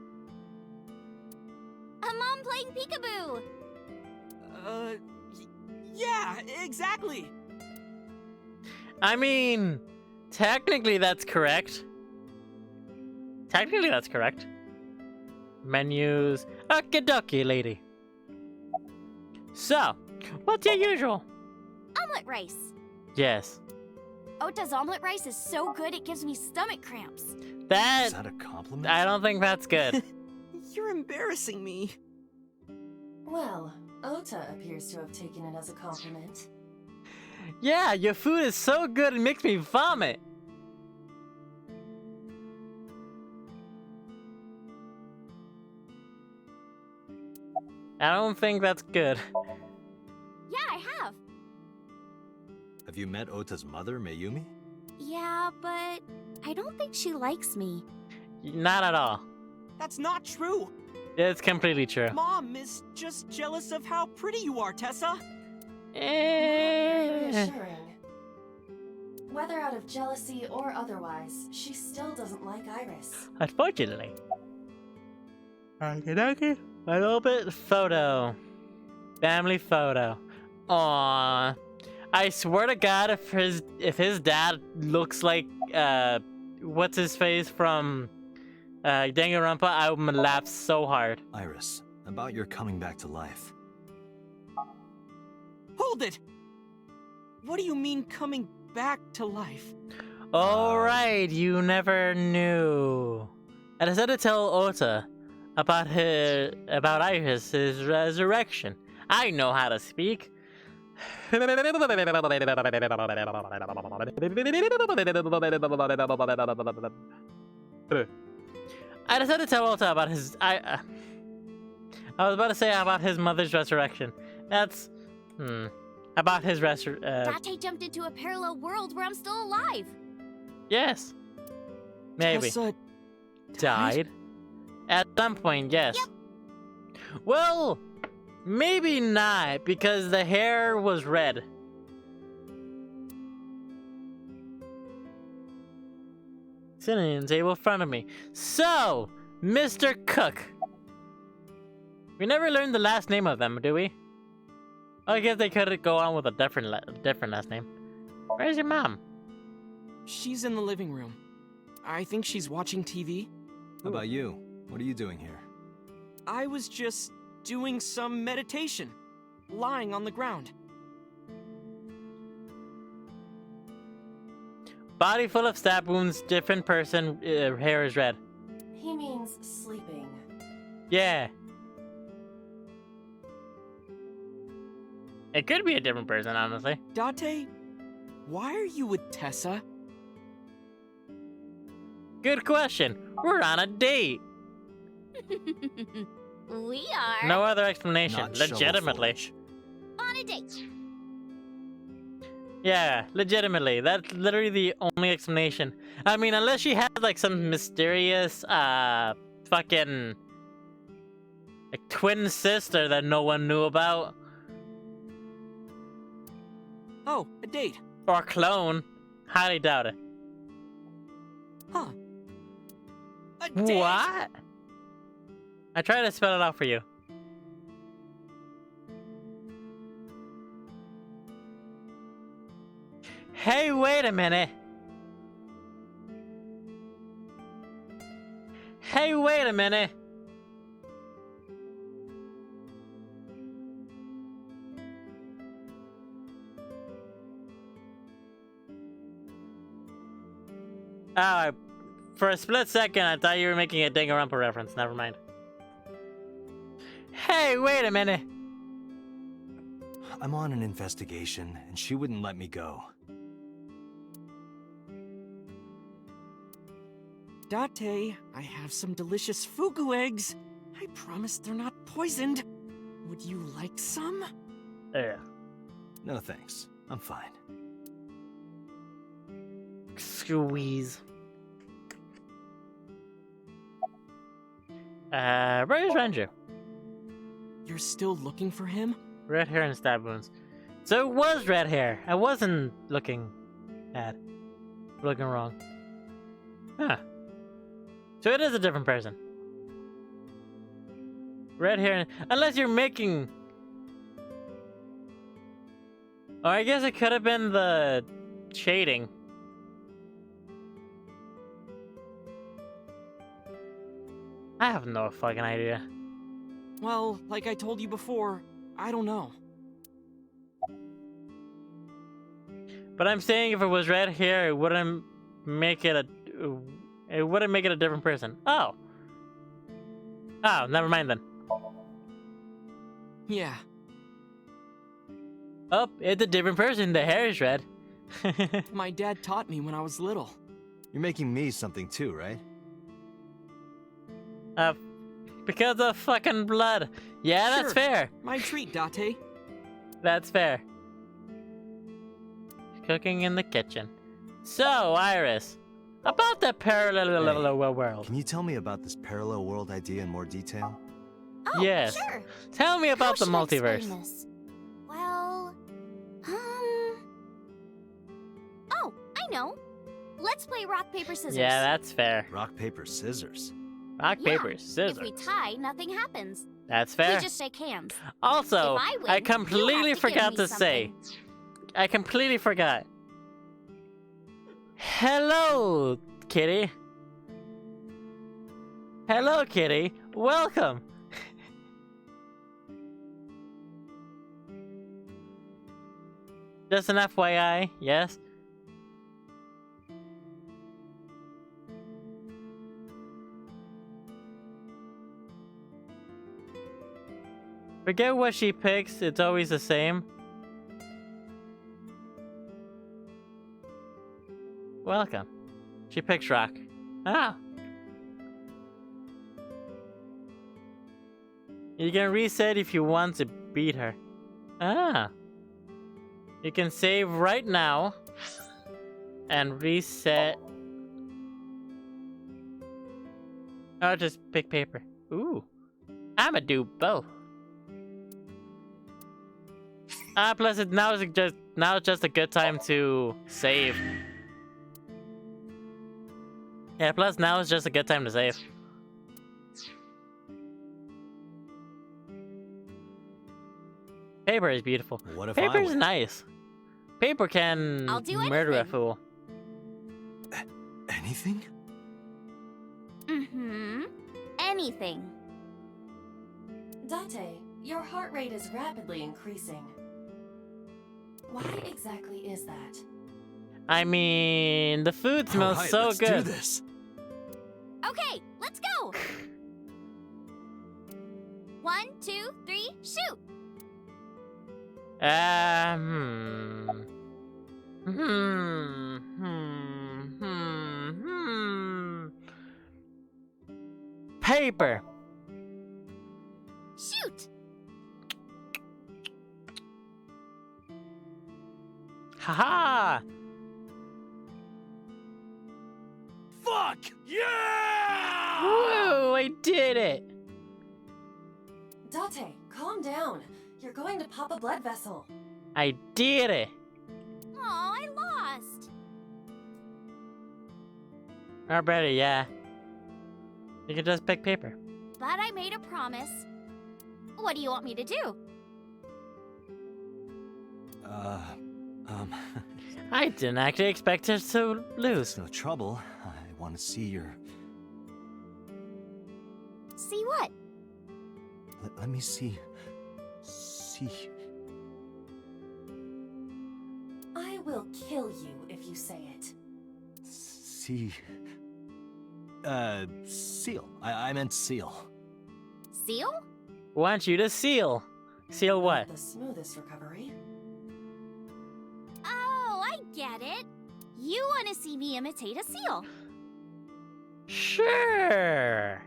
A mom playing peekaboo. Yeah, exactly. I mean, technically that's correct. Technically that's correct. Menus. Okie dokie, lady. So, what's your usual? Omelet rice. Yes. Ota's omelet rice is so good it gives me stomach cramps. That, Is that a compliment? I don't think that's good. You're embarrassing me. Well, Ota appears to have taken it as a compliment. Yeah, your food is so good it makes me vomit. I don't think that's good. Yeah, I have. Have you met Ota's mother, Mayumi? Yeah, but I don't think she likes me. Not at all. That's not true. It's completely true. Mom is just jealous of how pretty you are, Tessa. Very Eh. reassuring. Whether out of jealousy or otherwise, she still doesn't like Iris. Unfortunately. Okay. A little bit photo. Family photo. Aww. I swear to God, if his dad looks like what's his face from Danganronpa, I would laugh so hard. Iris, about your coming back to life. Hold it! What do you mean coming back to life? All right, you never knew. I decided to tell Ota about Iris' resurrection. I know how to speak. I decided to tell Ota about his. I was about to say about his mother's resurrection. That's about his Date jumped into a parallel world where I'm still alive. Yes, maybe Tessa died at some point. Yes. Yep. Well, maybe not because the hair was red. Sitting at the table in front of me. So, Mr. Cook. We never learned the last name of them, do we? I guess they could go on with a different last name. Where's your mom? She's in the living room. I think she's watching TV. How about you? What are you doing here? I was just doing some meditation, lying on the ground. Body full of stab wounds, different person, hair is red. He means sleeping. Yeah. It could be a different person, honestly. Date, why are you with Tessa? Good question. We're on a date. We are No other explanation. Not shovel Legitimately. foliage. on a date. Yeah, legitimately. That's literally the only explanation. I mean, unless she has like some mysterious, fucking like twin sister that no one knew about, Oh, a date. or clone. Highly doubt it. Huh. A date? What? I tried to spell it out for you. Hey, wait a minute. Hey, wait a minute. For a split second, I thought you were making a Danganronpa reference. Never mind. Hey, wait a minute. I'm on an investigation, and she wouldn't let me go. Date, I have some delicious fugu eggs. I promise they're not poisoned. Would you like some? Ugh. No thanks. I'm fine. Squeeze. Where's Renju? You're still looking for him? Red hair and stab wounds. So it was red hair. I wasn't looking bad. Looking wrong. Huh. So it is a different person. Red hair, unless you're making... Or I guess it could have been the shading. I have no fucking idea. Well, like I told you before, I don't know. But I'm saying if it was red hair, it wouldn't make it a... It wouldn't make it a different person. Oh. Oh, never mind then. Yeah. Oh, it's a different person. The hair is red. My dad taught me when I was little. You're making me something too, right? Because of fucking blood. Yeah, that's Sure. fair. My treat, Date. That's fair. Cooking in the kitchen. So, Iris, about the parallel world. Can you tell me about this parallel world idea in more detail? Oh, Yes. sure. Tell me How about the should I explain multiverse. this? Well, oh, I know. Let's play rock, paper, scissors. Yeah, that's fair. Rock, paper, scissors. Rock, Yeah, paper, scissors. If we tie, nothing happens. That's fair. We just shake hands. Also, If I win, I you completely have to give forgot me to say. I completely forgot. Hello, kitty. Hello, kitty. Welcome. Just an FYI, yes. Forget what she picks, it's always the same. Welcome. She picks rock. Ah. You can reset if you want to beat her. Ah. You can save right now and reset. Or just pick paper. Ooh. I'ma do both. Plus now it's just a good time to save. Yeah, plus now it's just a good time to save. Paper is beautiful. What if Paper I is win? nice. Paper can I'll do murder a anything. fool. Anything? Mm-hmm. Anything. Date, your heart rate is rapidly increasing. Why exactly is that? I mean, the food smells Alright, so let's good. do this. Okay, let's go. 1, 2, 3, shoot. Paper. Shoot. Haha. Fuck! Yeah! Woo! I did it. Date, calm down. You're going to pop a blood vessel. I did it. Aw, I lost. Already, yeah. You can just pick paper. But I made a promise. What do you want me to do? I didn't actually expect her to lose. It's no trouble. I want to see your... See what? Let me see... See... I will kill you if you say it. See... seal. I meant seal. Seal? Want you to seal. Seal what? The smoothest recovery. Oh, I get it. You want to see me imitate a seal. Sure.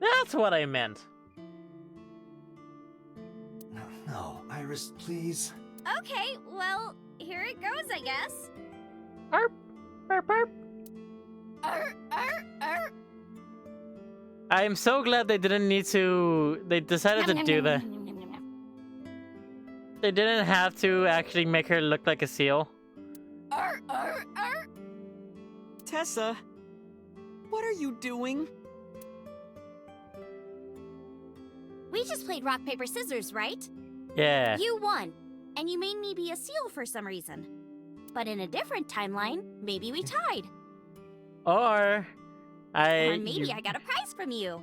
That's what I meant. No, Iris, please. Okay, well, here it goes, I guess. Arp, arp, arp. I'm so glad they didn't need to. They decided to do that. They didn't have to actually make her look like a seal. Tessa, what are you doing? We just played rock, paper, scissors, right? Yeah. You won, and you made me be a seal for some reason. But in a different timeline, maybe we tied. Or Or maybe I got a prize from you.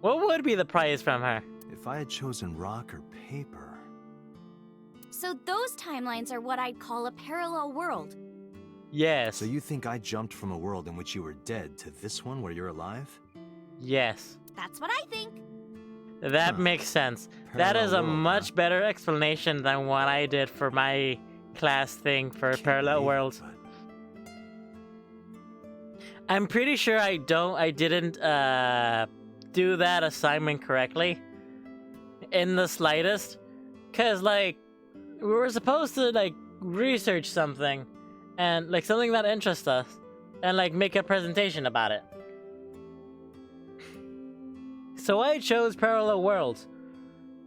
What would be the prize from her? If I had chosen rock or paper... So those timelines are what I'd call a parallel world. Yes. So you think I jumped from a world in which you were dead to this one where you're alive? Yes. That's what I think. That Huh. makes sense. That is a Parallel world, much huh? better explanation than what I did for my class thing for Can't parallel believe it, worlds. but I'm pretty sure I didn't do that assignment correctly in the slightest. Cause like we were supposed to like research something and like something that interests us and like make a presentation about it. So I chose parallel worlds.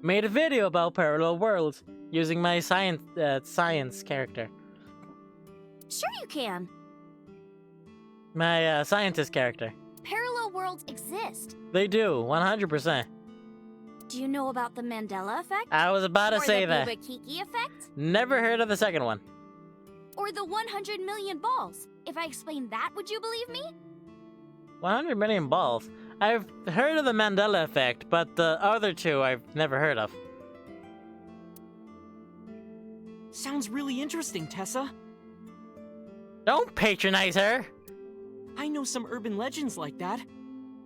Made a video about parallel worlds using my science character. Sure you can. My scientist character. Parallel worlds exist. They do, 100%. Do you know about the Mandela effect? I was about to say that. Or the Booba Kiki effect? Never heard of the second one. Or the 100 million balls? If I explain that, would you believe me? 100 million balls. I've heard of the Mandela effect, but the other two I've never heard of. Sounds really interesting, Tessa. Don't patronize her! I know some urban legends like that.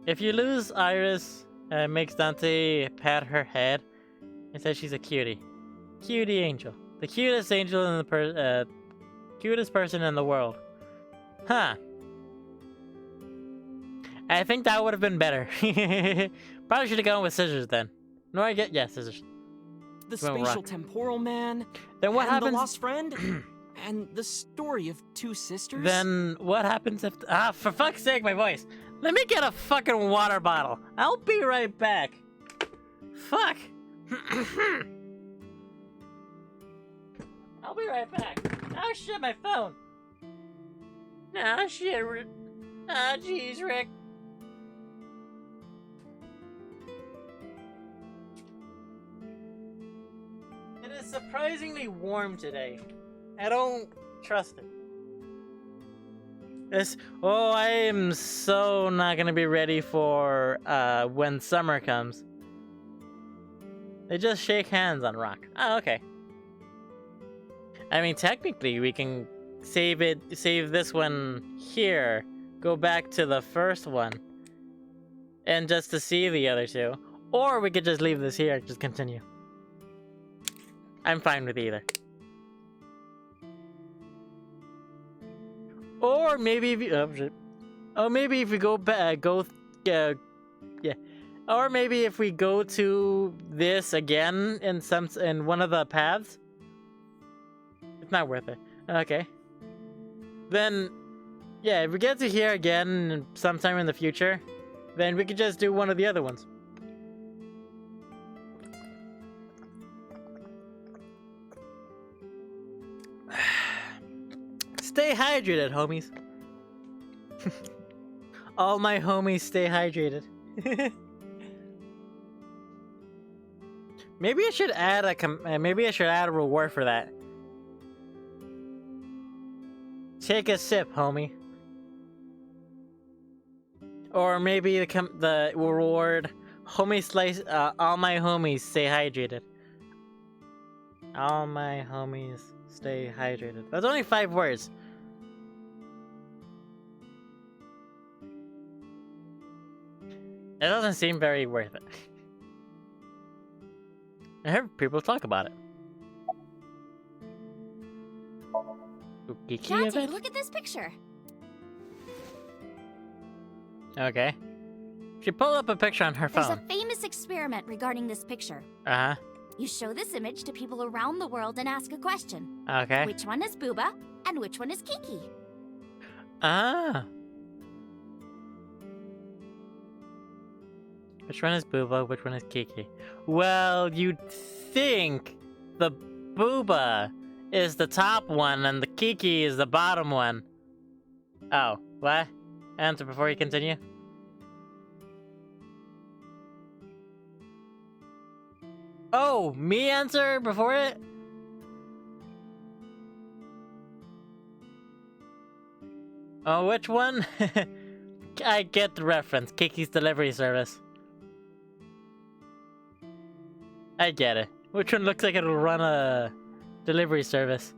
If you lose Iris, makes Dante pat her head and says she's a cutie. Cutie angel. The cutest angel in the cutest person in the world. Huh. I think that would have been better. Probably should have gone with scissors then. No, I get scissors. The Well, spatial rock. temporal man. Then what and happens? The lost friend. And the story of two sisters. Then what happens if? For fuck's sake, my voice. Let me get a fucking water bottle. I'll be right back. Fuck. I'll be right back. Oh shit, my phone. Oh shit, oh jeez, Rick. It is surprisingly warm today. I don't trust it. I am so not gonna be ready for when summer comes. They just shake hands on rock. Oh, okay. I mean, technically, we can save this one here, go back to the first one, and just to see the other two. Or we could just leave this here and just continue. I'm fine with either. Or maybe if you, maybe if we go back, yeah. Or maybe if we go to this again in one of the paths. It's not worth it. Okay. Then, yeah, if we get to here again sometime in the future, then we could just do one of the other ones. Stay hydrated, homies. All my homies stay hydrated. Maybe I should add a reward for that. Take a sip, homie. Or maybe the reward, homie slice. All my homies stay hydrated. All my homies stay hydrated. That's only 5 words. It doesn't seem very worth it. I heard people talk about it. Dante, look at this picture. Okay. She pulled up a picture on her There's phone. a famous experiment regarding this picture. Uh-huh. You show this image to people around the world and ask a question. Okay. Which one is Booba and which one is Kiki? Ah. Which one is Booba? Which one is Kiki? Well, you'd think the Booba is the top one and the Kiki is the bottom one. Oh, what? Answer before you continue. Oh, me answer before it? Oh, which one? I get the reference. Kiki's delivery service. I get it. Which one looks like it'll run a delivery service?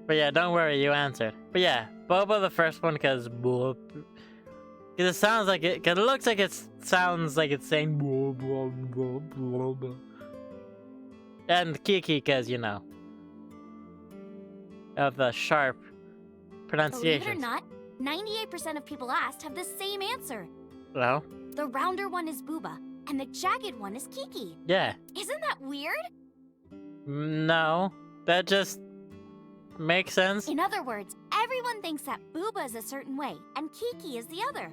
But yeah, don't worry, you answered. But yeah, Boba the first one, because it sounds like it, because it looks like it sounds like it's saying and Kiki, because you know. of the sharp Believe it or pronunciations. not, 98% of people asked have the same answer. Well, The rounder one is Booba, and the jagged one is Kiki. yeah. Isn't that weird? No, that just makes sense. In other words, everyone thinks that Booba is a certain way, and Kiki is the other.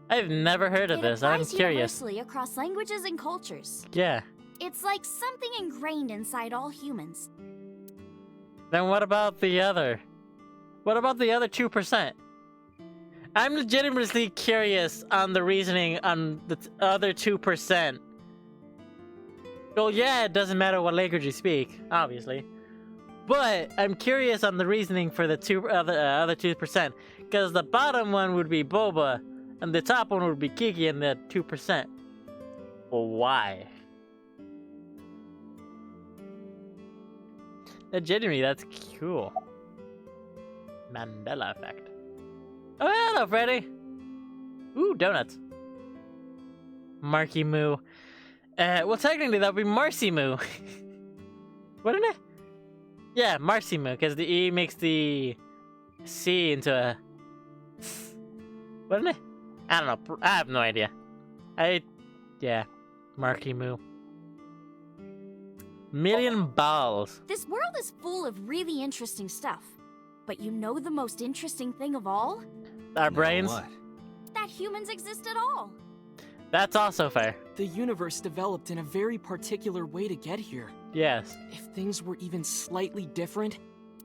I've never heard of It this. I'm applies curious. universally across languages and cultures. Yeah. It's like something ingrained inside all humans. Then what about the other? What about the other 2%? I'm legitimately curious on the reasoning on the other 2%. Well, yeah, it doesn't matter what language you speak, obviously. But I'm curious on the reasoning for the other 2%. Because the bottom one would be Boba, and the top one would be Kiki, and the 2%. Well, why? Legitimately, that's cool. Mandela effect. Oh, hello, Freddy. Ooh, donuts. Marky Moo. Well, technically, that would be Marcy Moo. Wouldn't it? Yeah, Marcy Moo, because the E makes the C into a... Wouldn't it? I don't know. I have no idea. Yeah. Marky Moo. Million balls. This world is full of really interesting stuff. But you know the most interesting thing of all? Our Now brains. what? That humans exist at all. That's also fair. The universe developed in a very particular way to get here. Yes. If things were even slightly different,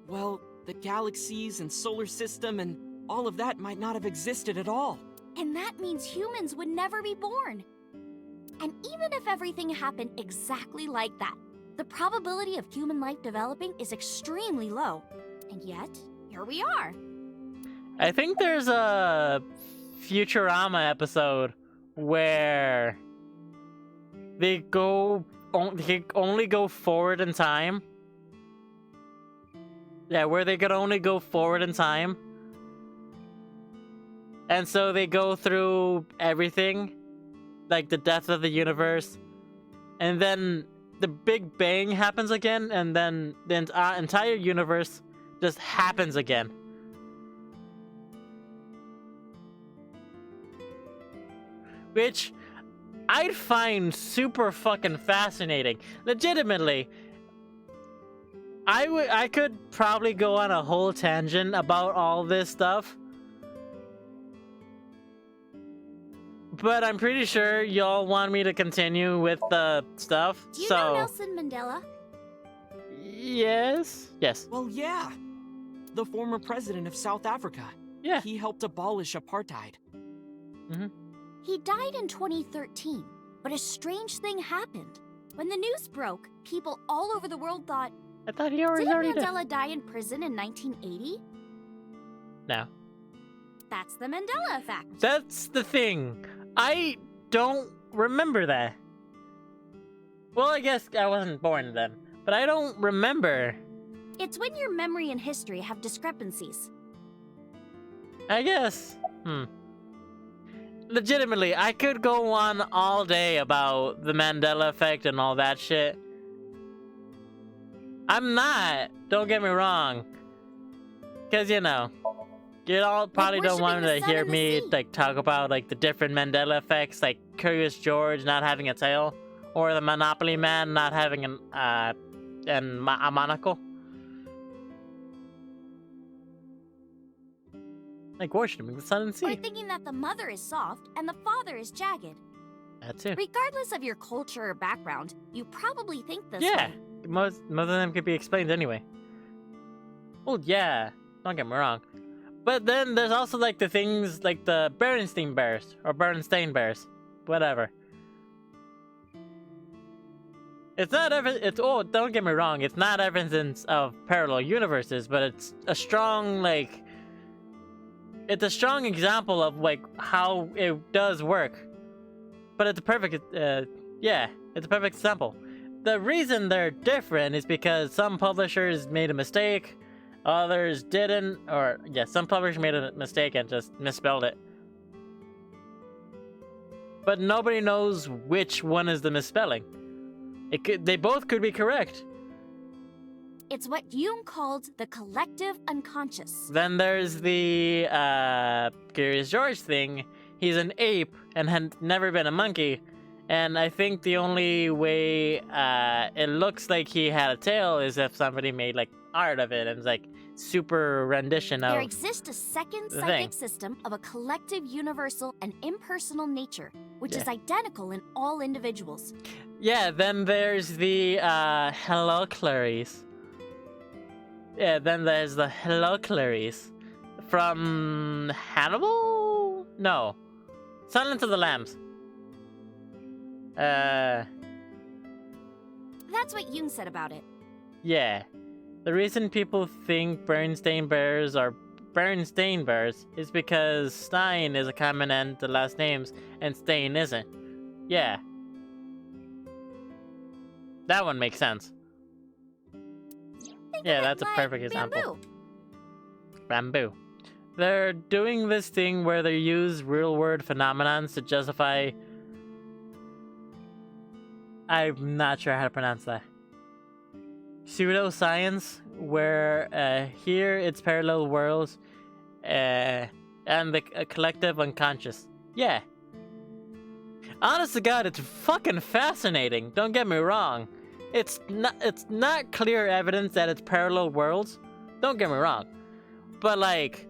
well, the galaxies and solar system and all of that might not have existed at all. And that means humans would never be born. And even if everything happened exactly like that, the probability of human life developing is extremely low. And yet, here we are. I think there's a Futurama episode where they only go forward in time. Yeah, where they could only go forward in time. And so they go through everything, like the death of the universe, and then the Big Bang happens again, and then the entire universe just happens again. Which I'd find super fucking fascinating. Legitimately, I could probably go on a whole tangent about all this stuff. But I'm pretty sure y'all want me to continue with the stuff. Do you so know Nelson Mandela? Yes. Yes. Well, yeah. The former president of South Africa. Yeah. He helped abolish apartheid. He died in 2013, but a strange thing happened. When the news broke, people all over the world thought, I thought he already didn't did. Mandela die in prison in 1980? No. That's the Mandela effect. That's the thing. I don't remember that. Well, I guess I wasn't born then, but I don't remember. It's when your memory and history have discrepancies. I guess. Legitimately, I could go on all day about the Mandela effect and all that shit. I'm not. Don't get me wrong. Because, you know, you all probably don't want worshipping the to sun hear and the me, sea. like, talk about, like, the different Mandela effects, like Curious George not having a tail, or the Monopoly Man not having a monocle. Like worshipping the sun and Or sea. thinking that the mother is soft and the father is jagged. That too. Regardless of your culture or background, you probably think this Yeah, way. most of them could be explained anyway. Well, yeah, don't get me wrong. But then there's also like the things like the Berenstain Bears or Berenstain Bears, whatever. It's not don't get me wrong, it's not evidence of parallel universes, but it's a strong it's a strong example of like how it does work. But it's a perfect it's a perfect example. The reason they're different is because some publishers made a mistake, others didn't, or yeah, some publishers made a mistake and just misspelled it. But nobody knows which one is the misspelling. They both could be correct. It's what Jung called the collective unconscious. Then there's the Curious George thing. He's an ape and had never been a monkey. And I think the only way it looks like he had a tail is if somebody made like art of it and it's like super rendition of There exists a second the psychic thing. system of a collective, universal, and impersonal nature, which is Yeah. identical in all individuals. Yeah, then there's the Hello Clarice. Yeah, then there's the Hello Clarice from Hannibal? No. Silence of the Lambs. That's what Jung said about it. Yeah. The reason people think Bernstein Bears are Bernstein Bears is because Stein is a common end to last names and Stein isn't. Yeah. That one makes sense. Think Yeah, of it that's a like perfect example. bamboo. Bamboo. They're doing this thing where they use real-world phenomenons to justify... I'm not sure how to pronounce that. Pseudoscience, where here it's parallel worlds and the collective unconscious. Yeah. Honest to God, it's fucking fascinating. Don't get me wrong. It's not clear evidence that it's parallel worlds. Don't get me wrong. But like,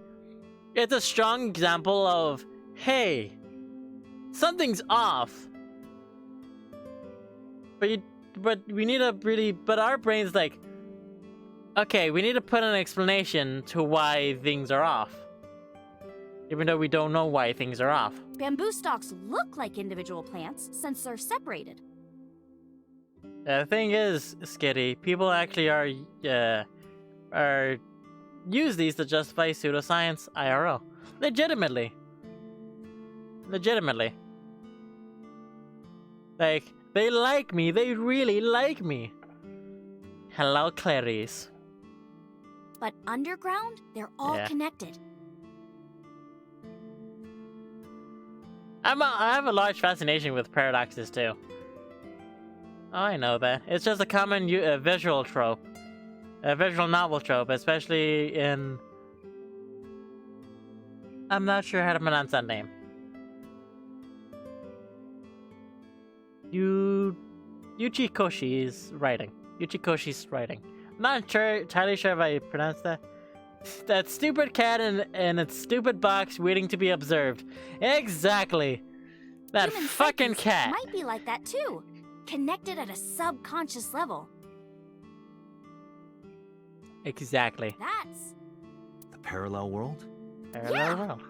it's a strong example of, hey, something's off. But we need to really, but our brain's like, okay, we need to put an explanation to why things are off. Even though we don't know why things are off. Bamboo stalks look like individual plants since they're separated. The thing is, Skitty, people actually are use these to justify pseudoscience IRL. Legitimately. Like, they like me. They really like me. Hello, Clarice. But underground, they're all Yeah. connected. I have a large fascination with paradoxes too. Oh, I know that. It's just a common visual trope. A visual novel trope, especially in... I'm not sure how to pronounce that name. Uchikoshi's writing. Uchikoshi's writing. I'm not entirely sure if I pronounced that. That stupid cat in its stupid box waiting to be observed. Exactly. That Human fucking psyches cat. might be like that too, connected at a subconscious level. Exactly. That's... The parallel world? Parallel world.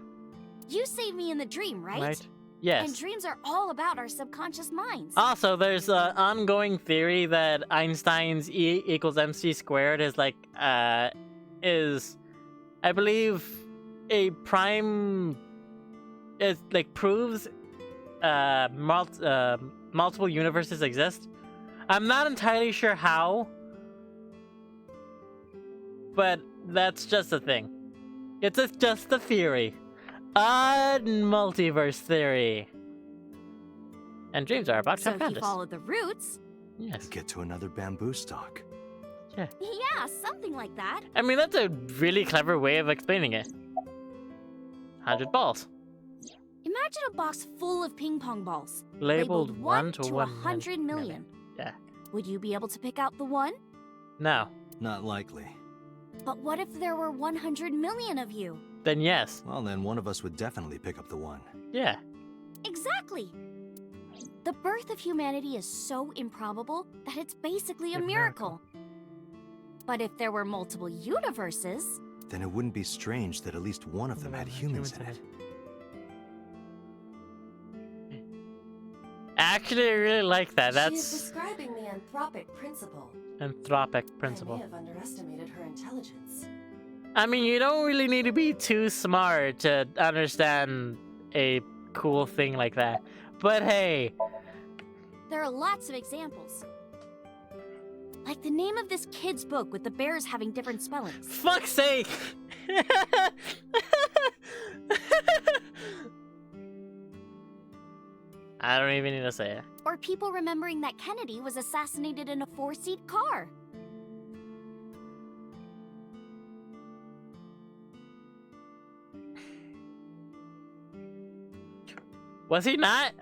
You saved me in the dream, right? And Yes. dreams are all about our subconscious minds. Also, there's an ongoing theory that Einstein's E equals mc squared is like, is, I believe, a prime, it like proves, multiple universes exist. I'm not entirely sure how, but that's just a thing. It's just a theory. A multiverse theory. And dreams are about So if you subconscious. follow the roots, Yes. Get to another bamboo stalk. yeah, something like that. I mean, that's a really clever way of explaining it. 100 balls. Imagine a box full of ping pong balls, Labeled 1 to 100 million. Yeah. Would you be able to pick out the one? No. Not likely. But what if there were 100 million of you? Then yes. Well, then one of us would definitely pick up the one. Yeah. Exactly. The birth of humanity is so improbable that it's basically a A miracle. miracle. But if there were multiple universes, Then it wouldn't be strange that at least one of them had humans in it. Actually, I really like that. She is That's describing the anthropic principle. anthropic I principle. may have underestimated her intelligence. I mean, you don't really need to be too smart to understand a cool thing like that. But hey, there are lots of examples. Like the name of this kid's book with the bears having different spellings. fuck's sake! I don't even need to say it. Or people remembering that Kennedy was assassinated in a 4-seat car. Was he not?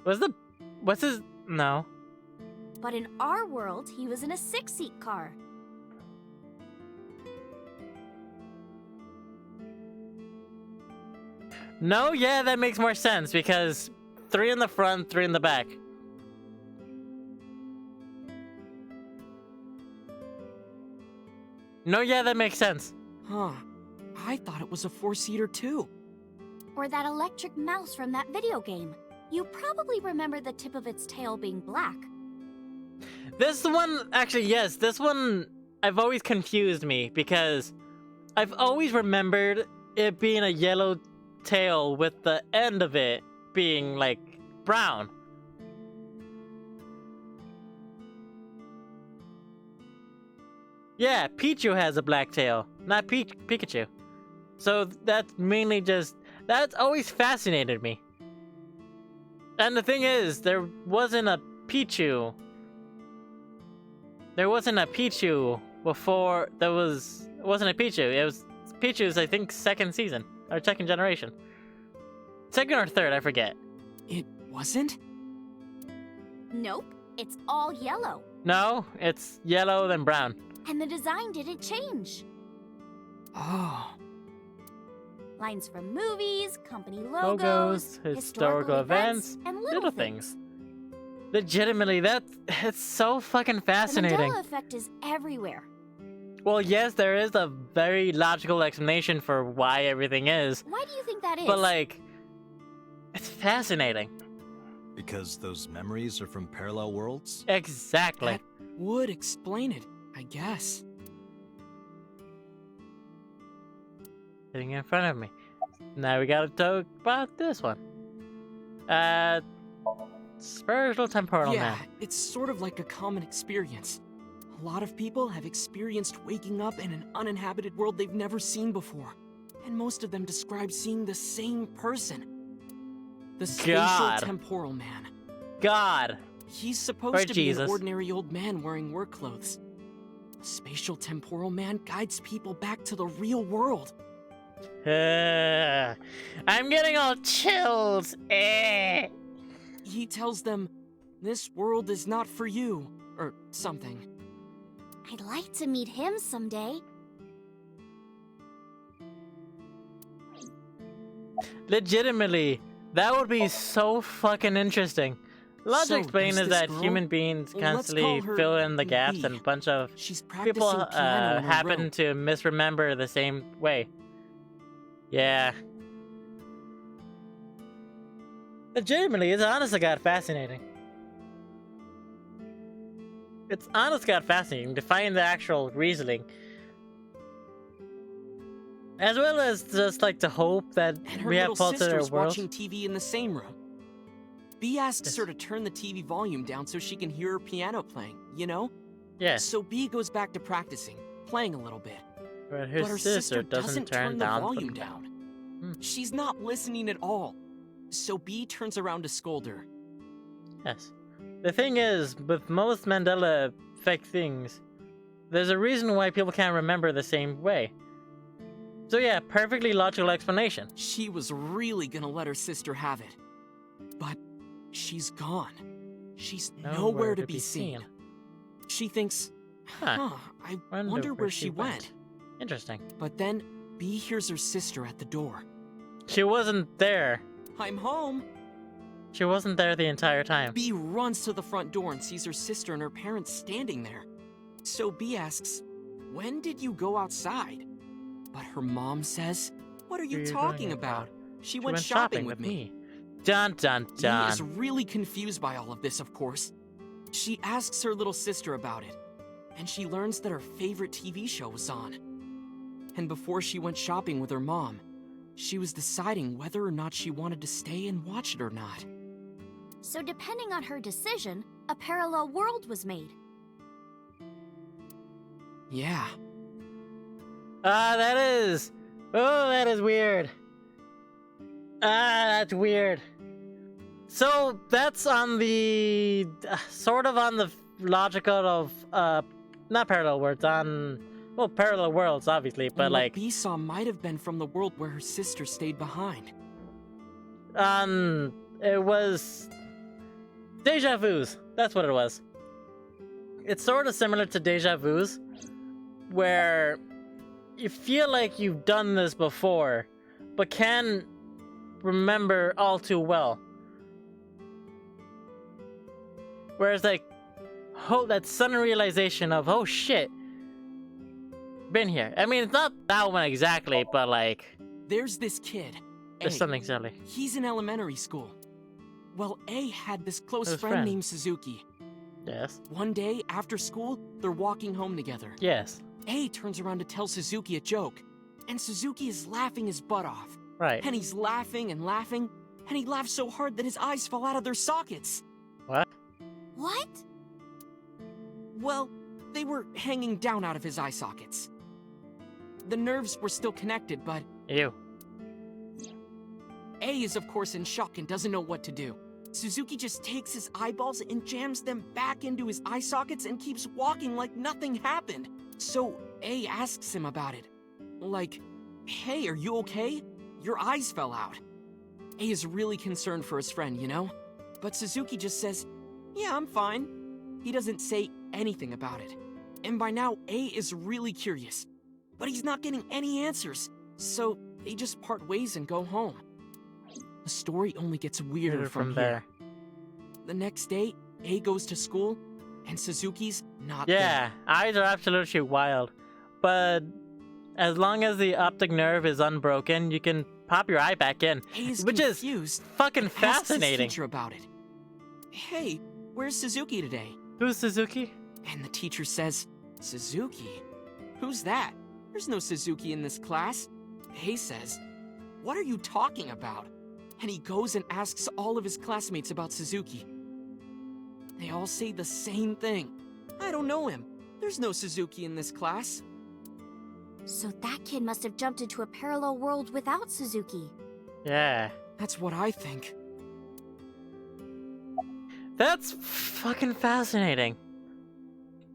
What's his... No. But in our world, he was in a 6-seat car. No, yeah, that makes more sense because 3 in the front, 3 in the back. No, yeah, that makes sense. Huh. I thought it was a 4-seater too. Or that electric mouse from that video game. You probably remember the tip of its tail being black. This one, actually, yes, this one, I've always confused me because I've always remembered it being a yellow tail with the end of it being, like, brown. Yeah, Pichu has a black tail, not Pikachu. So that's mainly just, that's always fascinated me. And the thing is, there wasn't a Pichu. There wasn't a Pichu before there was, it wasn't a Pichu. It was Pichu's, I think, second season, or second generation. Second or third, I forget. It wasn't? Nope, it's all yellow. No, it's yellow then brown. And the design didn't change. Oh. Lines from movies, company Logos, historical events, and little things. Legitimately, it's so fucking fascinating. The Mandela effect is everywhere. Well, yes, there is a very logical explanation for why everything is. Why do you think that is? But, like, it's fascinating. Because those memories are from parallel worlds? Exactly. That would explain it, I guess. Sitting in front of me. Now we gotta talk about this one. Spiritual temporal Yeah, man. it's sort of like a common experience. A lot of people have experienced waking up in an uninhabited world they've never seen before. And most of them describe seeing the same person. The spatial temporal man. God. He's supposed to be Jesus. an ordinary old man wearing work clothes. The spatial temporal man guides people back to the real world. I'm getting all chills. He tells them, this world is not for you, or something. I'd like to meet him someday. Legitimately, that would be so fucking interesting. Logic So, explain there's is this that girl? human beings Let's constantly call her fill in the gaps, B. and a bunch of She's practicing people piano in her happen room. to misremember the same way. Yeah. Legitimately, it's honest to God fascinating. It's honest to God fascinating to find the actual reasoning. As well as just like to hope that And her we have little pulse in our sister's world. watching TV in the same room. B asks Yes. her to turn the TV volume down so she can hear her piano playing, you know? Yes, So B goes back to practicing, playing a little bit. but her, But her sister doesn't turn the down volume the down. Hmm. She's not listening at all. So B turns around to scold her. Yes. The thing is, with most Mandela effect things, there's a reason why people can't remember the same way. So yeah, perfectly logical explanation. She was really gonna let her sister have it. But she's gone. She's nowhere to be seen. She thinks, Huh. I wonder where she went. Interesting. But then B hears her sister at the door. She wasn't there. I'm home. She wasn't there the entire time. B runs to the front door and sees her sister and her parents standing there. So B asks, when did you go outside? But her mom says, what are you What are you talking talking about? She She went shopping with me. Dun dun B dun. is really confused by all of this, of course. She asks her little sister about it, and she learns that her favorite TV show was on. And before she went shopping with her mom, she was deciding whether or not she wanted to stay and watch it or not. So depending on her decision, a parallel world was made. Yeah. That is. Oh, that is weird. That's weird. So that's on the sort of on the logical of not parallel worlds, on well, parallel worlds obviously, but And like what B saw might have been from the world where her sister stayed behind. It was deja vu's. That's what it was. It's sort of similar to deja vu's, where you feel like you've done this before, but can't remember all too well. Whereas like, that sudden realization of, oh shit, been here. I mean, it's not that one exactly, but like, There's this kid. there's A. something silly. He's in elementary school. Well, A had this close His friend friend. named Suzuki. Yes. One day, after school, they're walking home together. Yes. A turns around to tell Suzuki a joke, and Suzuki is laughing his butt off. Right. And he's laughing and laughing, and he laughs so hard that his eyes fall out of their sockets. What? What? Well, they were hanging down out of his eye sockets. The nerves were still connected, but Ew. A is of course in shock and doesn't know what to do. Suzuki just takes his eyeballs and jams them back into his eye sockets and keeps walking like nothing happened. So A asks him about it. Like, hey, are you okay? Your eyes fell out. A is really concerned for his friend, you know? But Suzuki just says, yeah, I'm fine. He doesn't say anything about it. And by now, A is really curious. But he's not getting any answers. So they just part ways and go home. The story only gets weirder from here. The next day, A goes to school, and Suzuki's not Yeah, there. eyes are absolutely wild. But as long as the optic nerve is unbroken, you can pop your eye back in. A is Which is confused. fucking and asks his fascinating. teacher about it. Hey, where's Suzuki today? Who's Suzuki? And the teacher says, Suzuki? Who's that? There's no Suzuki in this class. A says, what are you talking about? And he goes and asks all of his classmates about Suzuki. They all say the same thing. I don't know him. There's no Suzuki in this class. So that kid must have jumped into a parallel world without Suzuki. Yeah. That's what I think. That's fucking fascinating.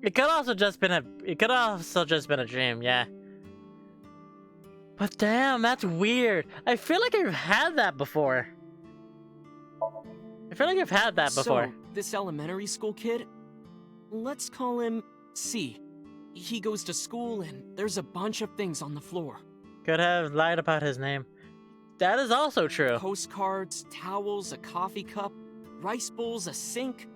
It could also just been a dream, yeah. But damn, that's weird. I feel like I've had that before. So, this elementary school kid, let's call him C. He goes to school and there's a bunch of things on the floor. Could have lied about his name. That is also true. Postcards, towels, a coffee cup, rice bowls, a sink,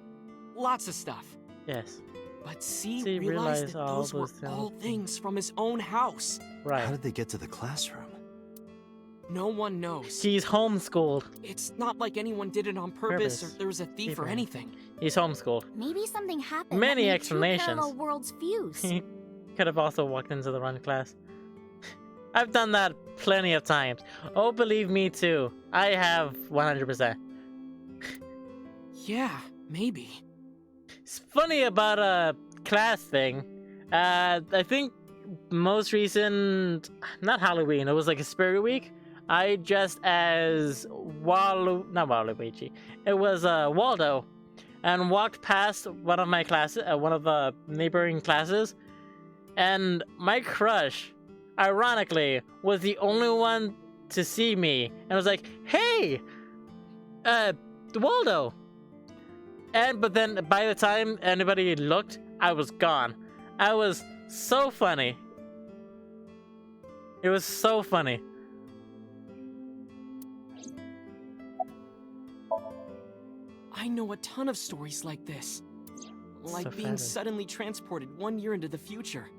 lots of stuff. Yes. But C C realized realized that all those were those all things. things from his own house. How Right. did they get to the classroom? No one knows. He's homeschooled. It's not like anyone did it on purpose or Purpose. there was a thief or Thief. anything. He's homeschooled. Maybe something happened. Many that made explanations. Two parallel worlds fuse. He could have also walked into the wrong class. I've done that plenty of times. Oh, believe me too. I have 100%. Yeah, maybe. It's funny about a class thing. I think most recent, not Halloween, it was like a Spirit Week. I dressed as not Waluigi. It was Waldo, and walked past one of my classes, one of the neighboring classes, and my crush, ironically, was the only one to see me, and was like, "Hey, Waldo." But then by the time anybody looked, I was gone. I was so funny. It was so funny. I know a ton of stories like this. Like So being fabulous. suddenly transported 1 year into the future,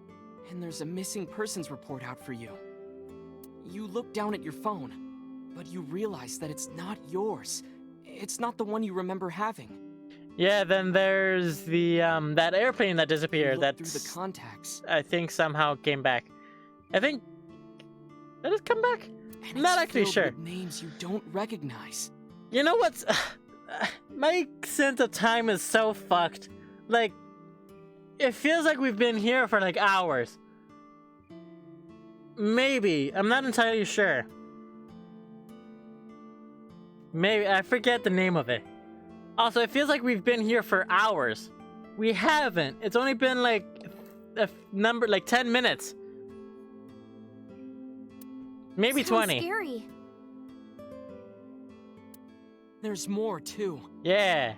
and there's a missing persons report out for you. You look down at your phone, but you realize that it's not yours. It's not the one you remember having. Yeah, then there's the that airplane that You disappeared. look through That's the contacts. I think somehow came back. I think did it come back? And Not it's actually filled sure. with names you don't recognize. You know what's my sense of time is so fucked. Like, it feels like we've been here for like hours. Maybe. I'm not entirely sure. Maybe. I forget the name of it. Also, it feels like we've been here for hours. We haven't. It's only been like like 10 minutes. Maybe Sounds 20. Scary. There's more, too. Yeah.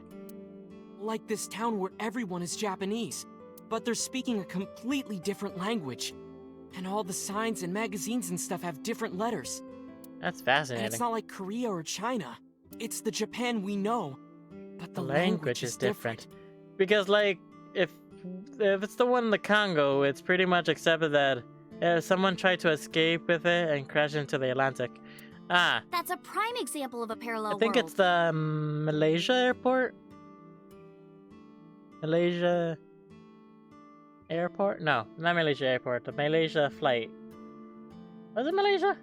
Like this town where everyone is Japanese, but they're speaking a completely different language. And all the signs and magazines and stuff have different letters. That's And fascinating. it's not like Korea or China. It's the Japan we know. But The the language is different. Because, like, if it's the one in the Congo, it's pretty much accepted that someone tried to escape with it and crash into the Atlantic. Ah, That's a prime example of a parallel I think world. it's the Malaysia airport? Malaysia airport? No, not Malaysia airport. The Malaysia flight. Was it Malaysia?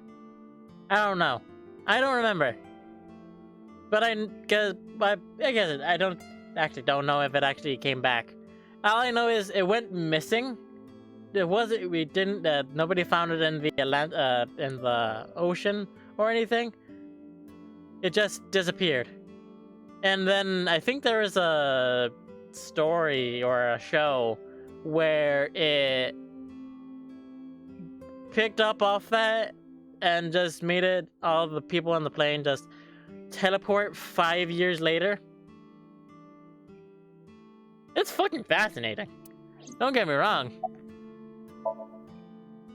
I don't know. I don't remember. But I guess I don't know if it actually came back. All I know is it went missing. It wasn't. We didn't. Nobody found it in the ocean or anything. It just disappeared. And then I think there was a story or a show where it picked up off that and just made it all the people on the plane just teleport 5 years later. It's fucking fascinating. Don't get me wrong.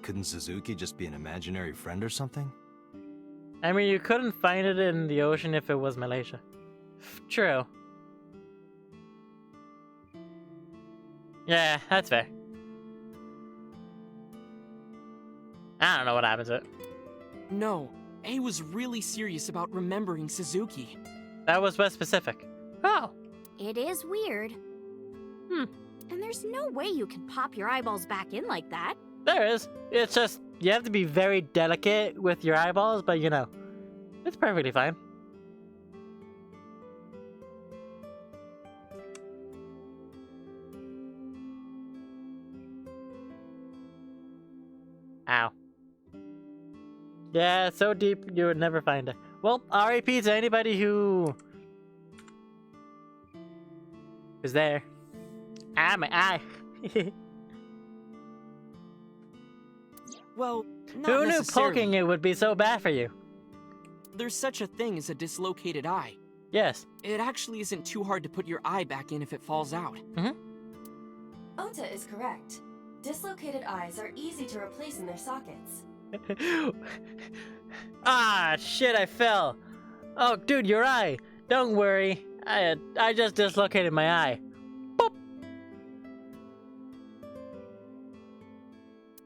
Couldn't Suzuki just be an imaginary friend or something? I mean, you couldn't find it in the ocean if it was Malaysia. True. Yeah, that's fair. I don't know what happened to it. No, A was really serious about remembering Suzuki. That was West Pacific. Oh. It is weird. Hmm. And there's no way you can pop your eyeballs back in like that. There is. It's just, you have to be very delicate with your eyeballs, but you know, it's perfectly fine. Ow. Yeah, it's so deep you would never find it. Well, RIP to anybody who is there. Ah, my eye. Well, not Who knew necessarily. poking it would be so bad for you? There's such a thing as a dislocated eye. Yes. It actually isn't too hard to put your eye back in if it falls out. Ota is correct. Dislocated eyes are easy to replace in their sockets. Ah, shit, I fell. Oh, dude, your eye. Don't worry. I just dislocated my eye. Boop.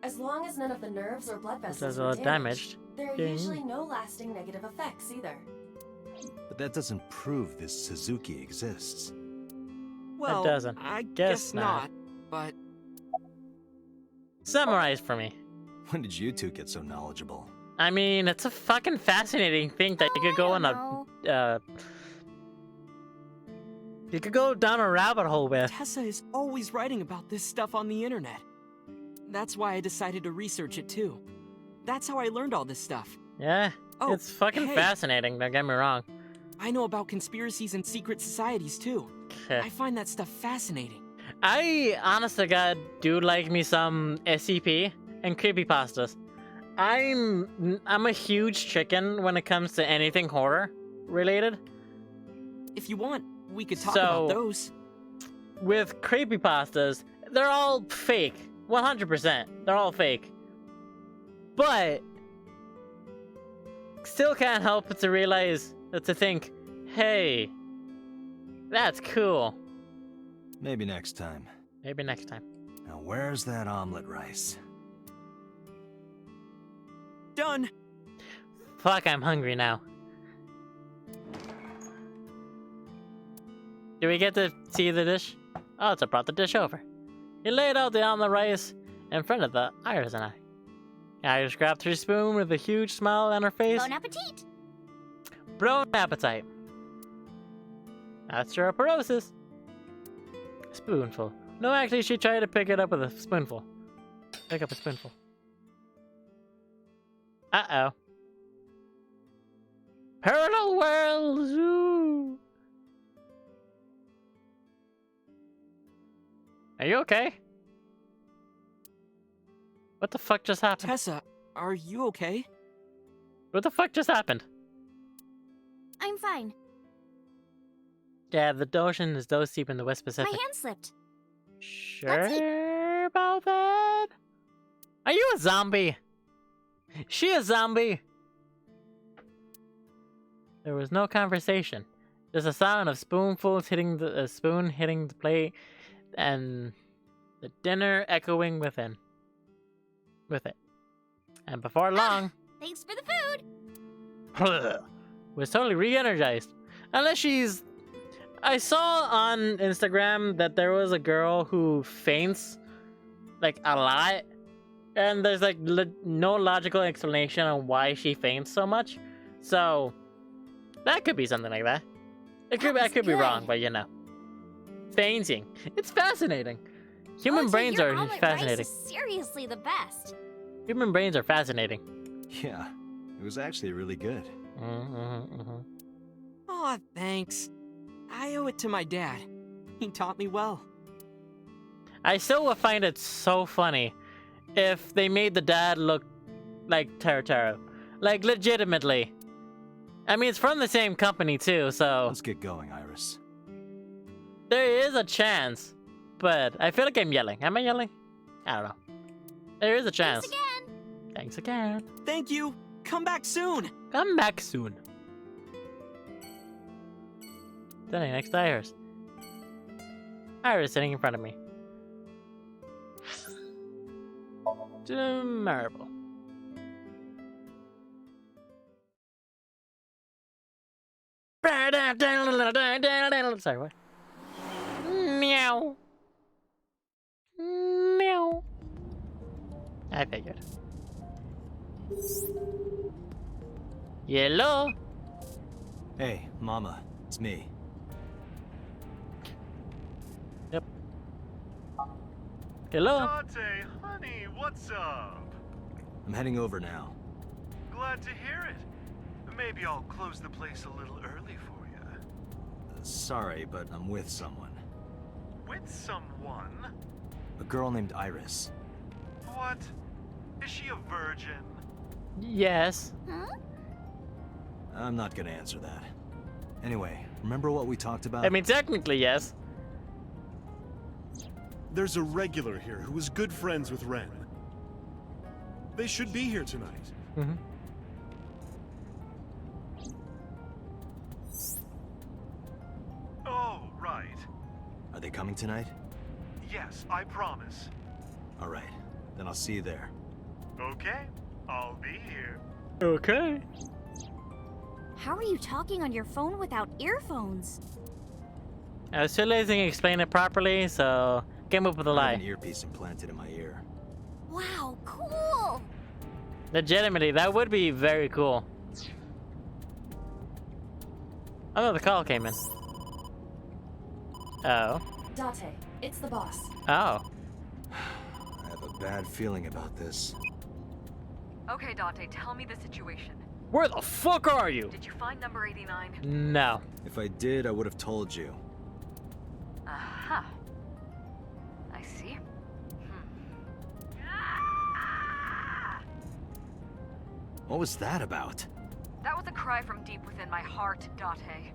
As long as none of the nerves or blood This vessels is are all damaged, damaged. there are Ding. usually no lasting negative effects either. But that doesn't prove this Suzuki exists. Well, doesn't. I Guess guess not. not, but Summarize for me. When did you two get so knowledgeable? I mean, it's a fucking fascinating thing that you could go on a No. you could go down a rabbit hole with. Tessa is always writing about this stuff on the internet. That's why I decided to research it too. That's how I learned all this stuff. Yeah, Oh, it's fucking hey. fascinating. Don't get me wrong. I know about conspiracies and secret societies too. I find that stuff fascinating. I, honest to God, do like me some SCP and creepypastas. I'm a huge chicken when it comes to anything horror related. If you want, we could talk So- about those. With creepypastas, they're all fake. 100%. They're all fake. But still can't help but to realize, to think, hey, that's cool. Maybe next time. Maybe next time. Now where's that omelet rice? Done. Fuck, I'm hungry now. Do we get to see the dish? Oh, it's brought the dish over. He laid out the omelet rice in front of the Iris and I. Iris grabbed her spoon with a huge smile on her face. Bon appetit! Bon appetite. Osteoporosis. Spoonful. No, actually, she tried to pick it up with a spoonful. Pick up a spoonful. Uh-oh. Parallel worlds! Ooh. Are you okay? What the fuck just happened? Tessa, are you okay? What the fuck just happened? I'm fine. Yeah, the ocean is so deep in the West My Pacific. hand slipped. Sure about that? Are you a zombie? She a zombie? There was no conversation. Just a sound of spoonfuls hitting the spoon hitting the plate, and the dinner echoing with it. And before long, Thanks for the food. was totally re-energized. Unless she's... I saw on Instagram that there was a girl who faints, like, a lot. And there's, like, no logical explanation on why she faints so much. So, that could be something like that. I could be wrong, but you know. Fainting. It's fascinating. Human brains your are omelet fascinating. Rice is seriously the best. Human brains are fascinating. Yeah, it was actually really good. Aw, thanks. I owe it to my dad. He taught me well. I still would find it so funny if they made the dad look like Taro. Like, legitimately. I mean, it's from the same company, too, so... Let's get going, Iris. There is a chance, but I feel like I'm yelling. Am I yelling? I don't know. There is a chance. Thanks again. Thank you. Come back soon. Come back soon. Sitting next to Iris. Iris sitting in front of me. Admirable. Sorry, what? Meow. Meow. I figured. Hello? Hey, Mama, it's me. Yep. Hello? Dante, honey, what's up? I'm heading over now. Glad to hear it. Maybe I'll close the place a little early for you. Sorry, but I'm with someone. With someone? A girl named Iris. What? Is she a virgin? Yes. Huh? I'm not gonna answer that. Anyway, remember what we talked about? I mean, technically, yes. There's a regular here who was good friends with Ren. They should be here tonight. Mm-hmm. Oh, right. Are they coming tonight? Yes, I promise. All right, then I'll see you there. Okay, I'll be here. Okay. How are you talking on your phone without earphones? I was too lazy to explain it properly, so came up with a I have lie. an earpiece implanted in my ear. Wow, cool! Legitimately, that would be very cool. Oh, the call came in. Oh. Date, it's the boss. Oh. I have a bad feeling about this. Okay, Dante, tell me the situation. Where the fuck are you? Did you find number 89? No. If I did, I would have told you. Aha. I see. What was that about? That was a cry from deep within my heart, Date.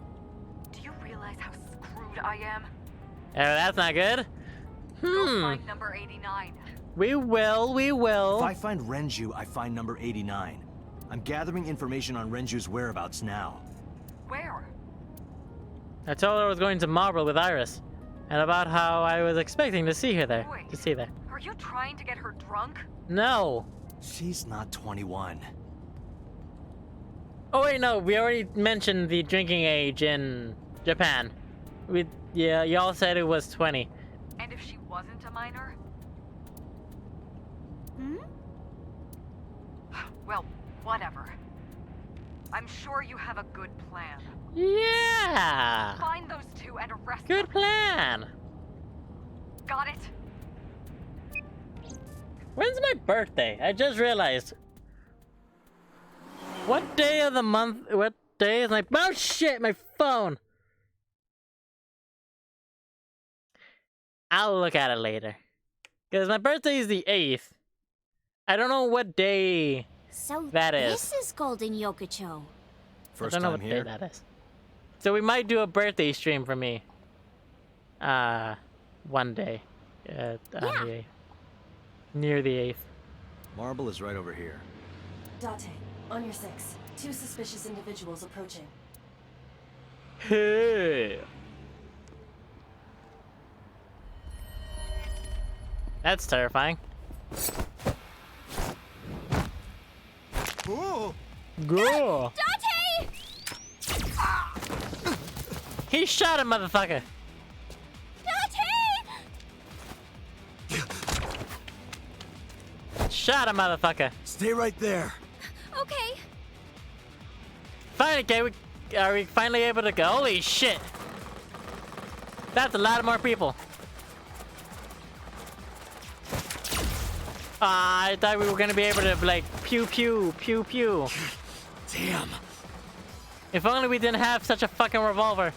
Do you realize how screwed I am? That's not good. Go find number 89. We will, we will. If I find Renju, I find number 89. I'm gathering information on Renju's whereabouts now. Where? I told her I was going to Marble with Iris. And about how I was expecting to see her there. Wait. To see there. Are you trying to get her drunk? No. She's not 21. Oh wait, no, we already mentioned the drinking age in Japan. Yeah, y'all said it was 20. And if she wasn't a minor? Hmm? Well, whatever. I'm sure you have a good plan. Yeah! Find those two and arrest Good them. plan! Got it? When's my birthday? I just realized. What day of the month? What day is my... Oh shit, my phone! I'll look at it later. Because my birthday is the 8th. I don't know what day So that this is. is Golden Yokocho. First I don't know time what here? day that is. So we might do a birthday stream for me. One day. On the 8th. Near the 8th. Marble is right over here. Date, on your 6. 2 suspicious individuals approaching. Hey. That's terrifying. Oh! Go! Date! He shot a motherfucker. Date! Shot a motherfucker. Stay right there. Okay. Finally, okay, are we finally able to go? Holy shit! That's a lot more people. I thought we were gonna be able to like pew pew pew pew. Damn. If only we didn't have such a fucking revolver.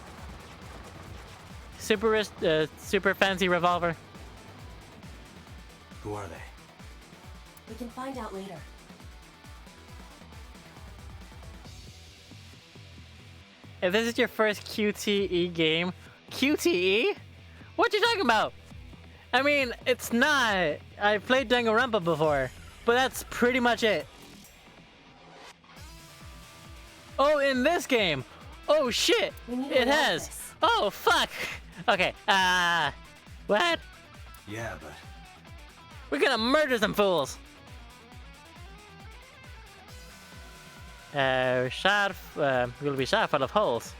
Super fancy revolver. Who are they? We can find out later. If this is your first QTE game, QTE? What you talking about? I mean, it's not. I played Danganronpa before, but that's pretty much it. Oh, in this game. Oh shit, We need to it know has. this. Oh fuck. Okay. What? Yeah, but We're gonna murder some fools. We'll be shot full of holes.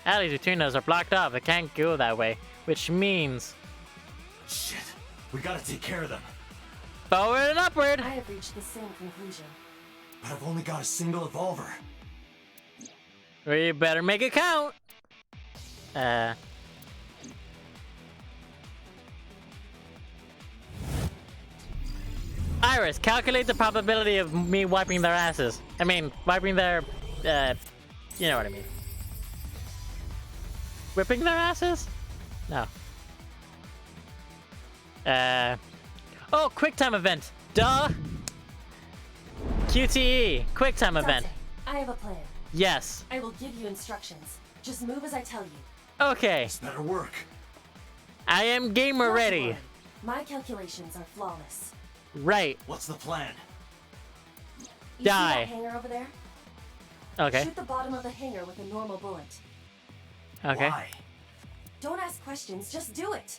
Alleys between us are blocked off. It can't go that way, which means shit. We gotta take care of them. forward and upward. I have reached the same conclusion. But I've only got a single revolver. We better make it count. Iris, calculate the probability of me wiping their asses. I mean, wiping their, you know what I mean. Whipping their asses? No. Oh, QuickTime event. Duh. QTE, QuickTime event. Date, I have a plan. Yes. I will give you instructions. Just move as I tell you. Okay. This better work. I am gamer Not to ready. worry. My calculations are flawless. Right. What's the plan? You Die. see that hanger over there? Okay. Shoot the bottom of the hanger with a normal bullet. Okay. Why? Don't ask questions, just do it.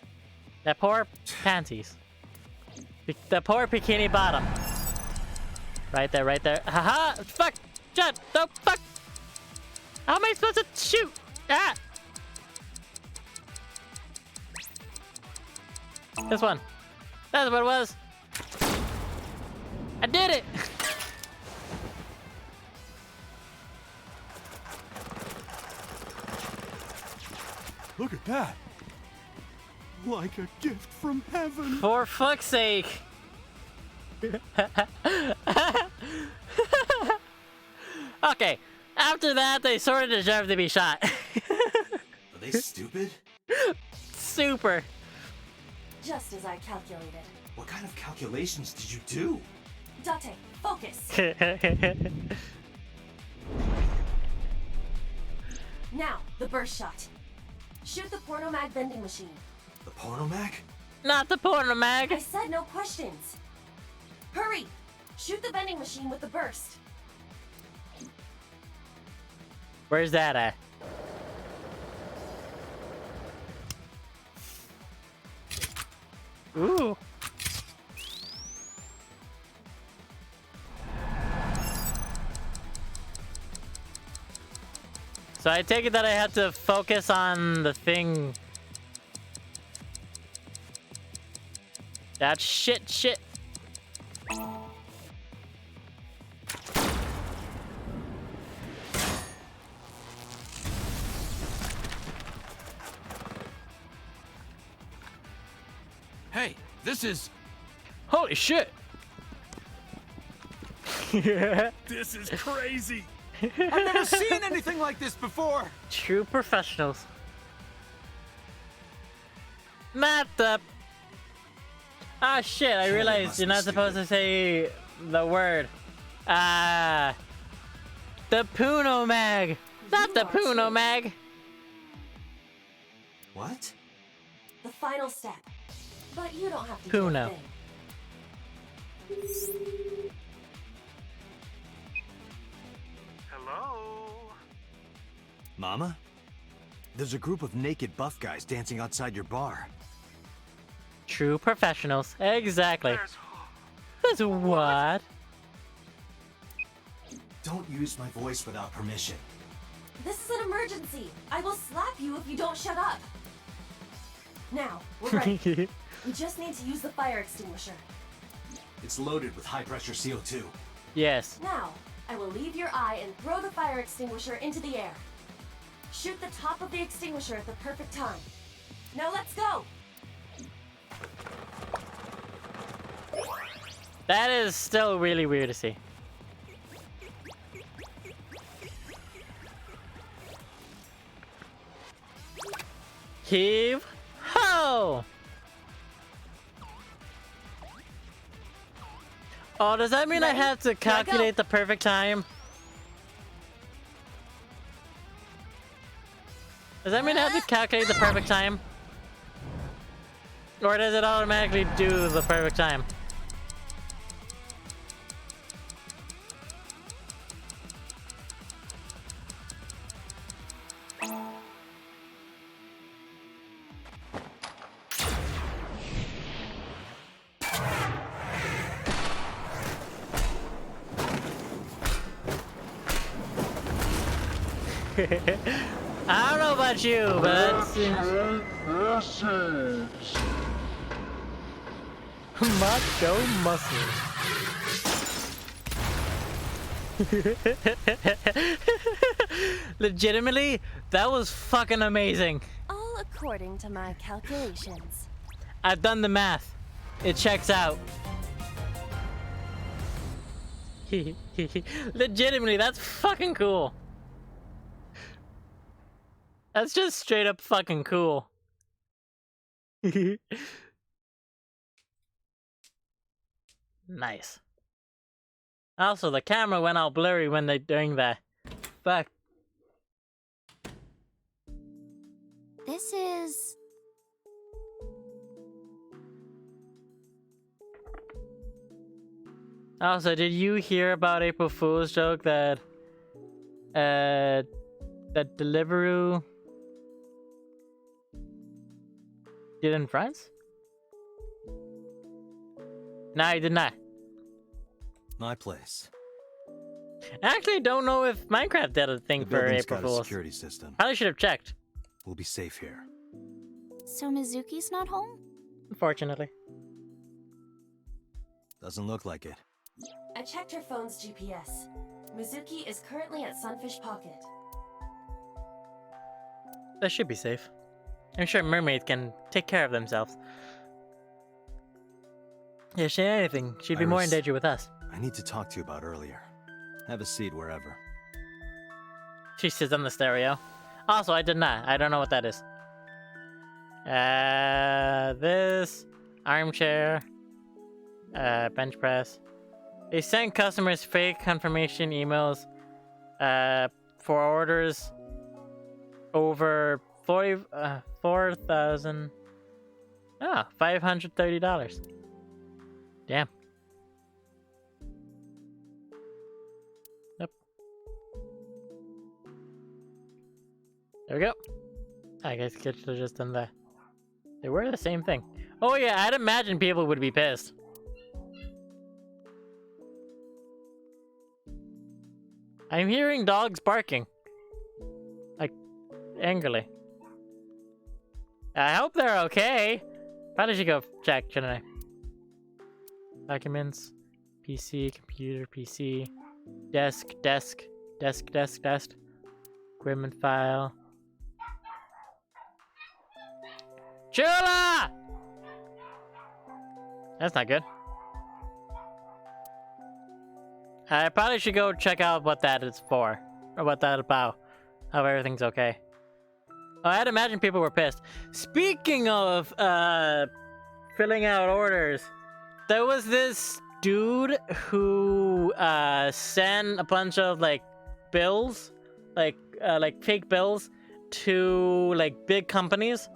That poor panties. The poor bikini bottom. Right there, right there. Haha! Fuck! Shut the fuck! How am I supposed to shoot? Ah! This one. That's what it was. I did it! Look at that. Like a gift from heaven. For fuck's sake! Okay, after that, they sort of deserve to be shot. Are they stupid? Super. Just as I calculated. What kind of calculations did you do? Date, focus. Now, the burst shot. Shoot the porno mag vending machine. The porno mag? Not the porno mag. I said no questions. Hurry! Shoot the vending machine with the burst. Where's that at? Ooh. So I take it that I have to focus on the thing. That shit. Hey, this is... Holy shit. This is crazy. I've never seen anything like this before. True professionals. Not the... Ah, shit, I realized must you're be not supposed to say the word. The Puno Mag. Not the Puno Mag. What? The final step. But you don't have to Puno. do a thing. Hello? Mama? There's a group of naked buff guys dancing outside your bar. True professionals. Exactly. There's... That's what? Don't use my voice without permission. This is an emergency. I will slap you if you don't shut up. Now, we're ready. We just need to use the fire extinguisher. It's loaded with high-pressure CO2. Yes. Now, I will leave your eye and throw the fire extinguisher into the air. Shoot the top of the extinguisher at the perfect time. Now let's go! That is still really weird to see. Heave ho! Oh, does that mean Ready? I have to calculate the perfect time? Does that mean I have to calculate the perfect time? Or does it automatically do the perfect time? I don't know about you, but macho muscle. Legitimately, that was fucking amazing. All according to my calculations. I've done the math. It checks out. Legitimately, that's fucking cool. That's just straight up fucking cool. Nice. Also, the camera went all blurry when they're doing that. Fuck. This is... Also, did you hear about April Fool's joke that that Deliveroo did in France? No, I did not. My place. I actually don't know if Minecraft did a thing The for building's April got a Fool's. security system. Probably should have checked. We'll be safe here. So Mizuki's not home? Unfortunately. Doesn't look like it. I checked her phone's GPS. Mizuki is currently at Sunfish Pocket. That should be safe. I'm sure mermaids can take care of themselves. Yeah, she ain't anything. She'd be more in Iris, danger with us. I need to talk to you about earlier. Have a seat wherever. She sits on the stereo. Also, I did not. I don't know what that is. This armchair, bench press. They sent customers fake confirmation emails, for orders over $530. Damn. Yep. There we go. I guess kids should have just done that. They were the same thing. Oh yeah, I'd imagine people would be pissed. I'm hearing dogs barking. Like, angrily. I hope they're okay. Probably should go check, shouldn't I? Documents. PC, computer, PC. Desk. Equipment file. Chula! That's not good. I probably should go check out what that is for. Or what that's about. Hope everything's okay. Oh, I'd imagine people were pissed. Speaking of, filling out orders. There was this dude who, sent a bunch of, like, bills. Like, like fake bills to like big companies,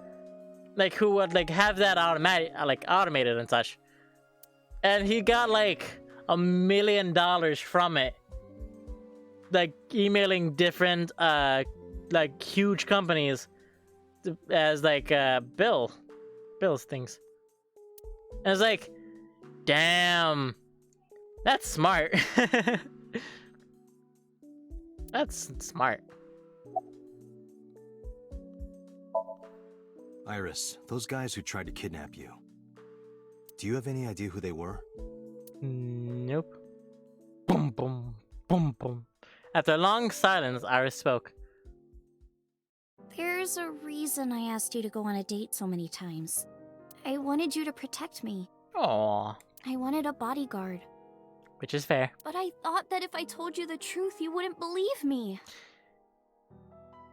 like who would like have that automated and such. And he got like $1 million from it, like emailing different like huge companies as like bills things. And it's like, damn, that's smart. That's smart. Iris, those guys who tried to kidnap you, do you have any idea who they were? Nope. Boom, boom, boom, boom. After a long silence, Iris spoke. There's a reason I asked you to go on a date so many times. I wanted you to protect me. Aww. I wanted a bodyguard. Which is fair. But I thought that if I told you the truth, you wouldn't believe me.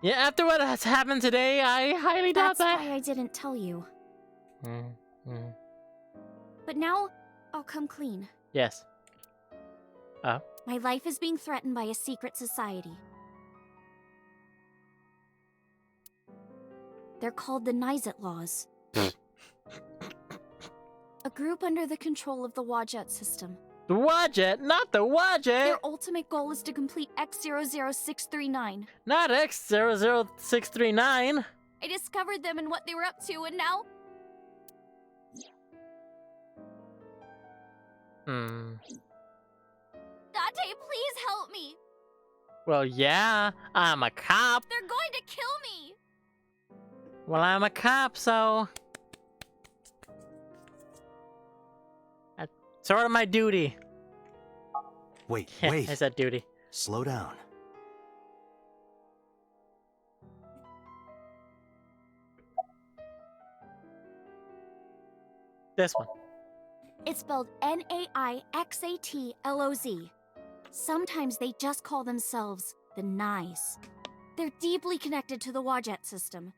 Yeah, after what has happened today, I highly doubt that. That's why I didn't tell you. But now, I'll come clean. Yes. My life is being threatened by a secret society. They're called the Nizet Laws. A group under the control of the Wadjet system. The Wadjet? Not the Wadjet! Their ultimate goal is to complete X00639. Not X00639! I discovered them and what they were up to, and now... Date, please help me! Well, yeah, I'm a cop. They're going to kill me! Well, I'm a cop, so... That's sort of my duty. Wait, Yeah, wait. I said duty. Slow down. This one. It's spelled Naixatloz. Sometimes they just call themselves the Nice. They're deeply connected to the Wadjet system.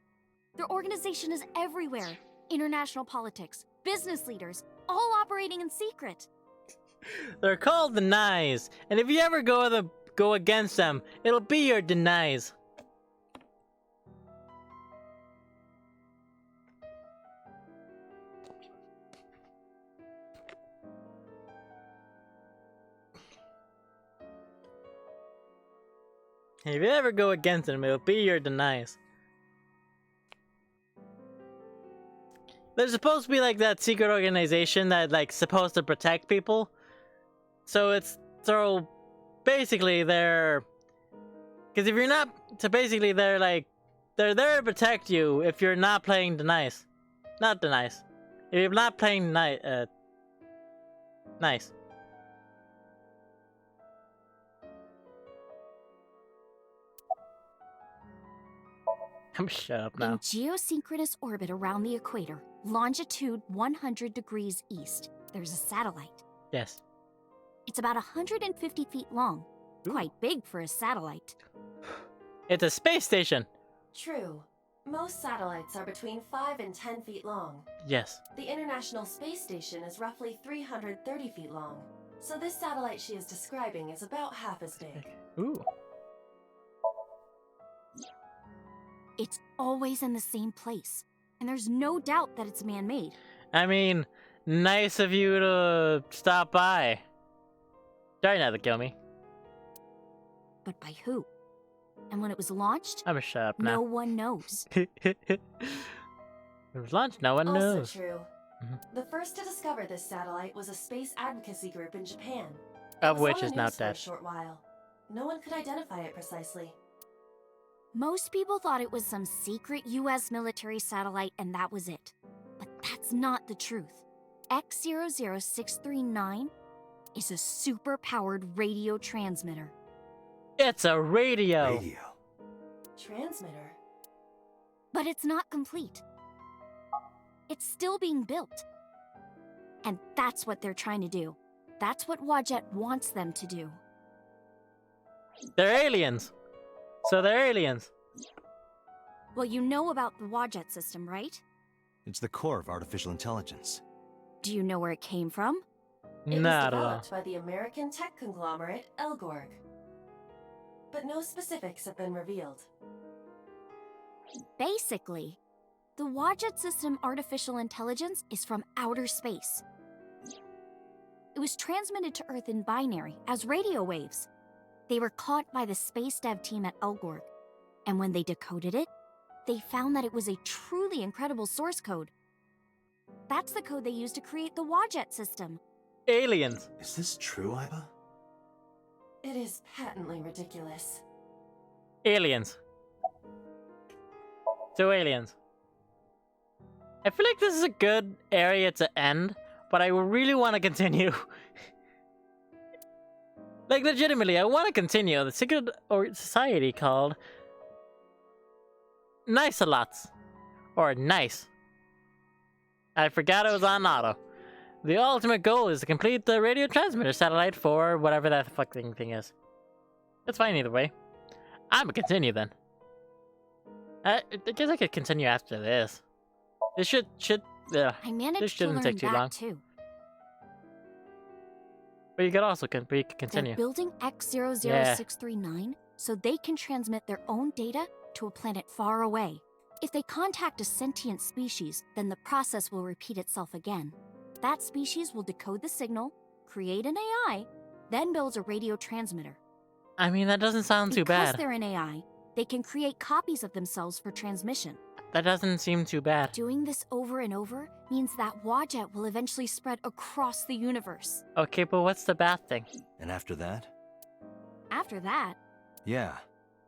Their organization is everywhere. International politics, business leaders, all operating in secret. They're called the Nyes, and if you ever go against them, it'll be your denies. If you ever go against them, it'll be your denies. They're supposed to be like that secret organization that like supposed to protect people. So basically they're, because if you're not, so basically they're there to protect you if you're not playing nice. Not the nice. If you're not playing nice. I'm shut up now. In geosynchronous orbit around the equator, longitude 100 degrees east, there's a satellite. Yes. It's about 150 feet long. Ooh. Quite big for a satellite. It's a space station. True. Most satellites are between 5 and 10 feet long. Yes. The International Space Station is roughly 330 feet long. So this satellite she is describing is about half as big. Ooh. It's always in the same place, and there's no doubt that it's man-made. I mean, nice of you to stop by. Try not to kill me. But by who? And when it was launched, I'm gonna shut up now. no one knows. It was launched, no one knows. Also true. The first to discover this satellite was a space advocacy group in Japan. Of It was which on the is now news for a dead. short while. No one could identify it precisely. Most people thought it was some secret US military satellite and that was it. But that's not the truth. X00639 is a super-powered radio transmitter. It's a radio. Transmitter? But it's not complete. It's still being built. And that's what they're trying to do. That's what Wadjet wants them to do. They're aliens. So they're aliens. Well, you know about the Wadjet system, right? It's the core of artificial intelligence. Do you know where it came from? It was Not at all. developed by the American tech conglomerate Elgorg. but no specifics have been revealed. Basically, the Wadjet system artificial intelligence is from outer space. It was transmitted to Earth in binary as radio waves. They were caught by the space dev team at Elgorg, and when they decoded it, they found that it was a truly incredible source code. That's the code they used to create the Wadjet system. Aliens. Is this true, Iba? It is patently ridiculous. Aliens. So aliens. I feel like this is a good area to end, but I really want to continue. Like, legitimately, I want to continue. The secret society called Nice-a-Lots. Or Nice. I forgot it was on auto. The ultimate goal is to complete the radio transmitter satellite for whatever that fucking thing is. It's fine either way. I'm gonna continue then. I guess I could continue after this. This should I managed this shouldn't to learn take too that long. too. But you could also continue. They're building X00639 so they can transmit their own data to a planet far away. If they contact a sentient species, then the process will repeat itself again. That species will decode the signal, create an AI, then builds a radio transmitter. I mean, that doesn't sound too Because bad. they're an AI, they can create copies of themselves for transmission. That doesn't seem too bad. Doing this over and over means that Wadjet will eventually spread across the universe. Okay, but what's the bad thing? And after that? After that, Yeah.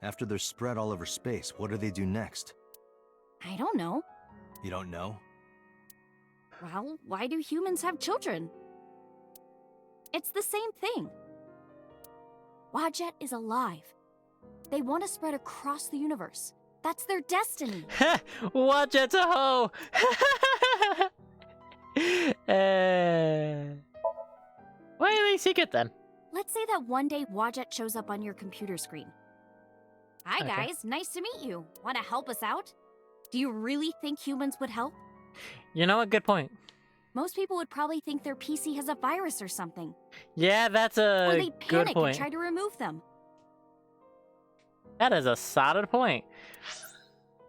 After they're spread all over space, what do they do next? I don't know. You don't know? Well, why do humans have children? It's the same thing. Wadjet is alive. They want to spread across the universe. That's their destiny. Watch it to hoe! Why do they seek it then? Let's say that one day Wadjet shows up on your computer screen. Hi Okay. guys, nice to meet you. Want to help us out? Do you really think humans would help? You know what? Good point. Most people would probably think their PC has a virus or something. Yeah, that's Or a they good panic and point. try to remove them. That is a solid point.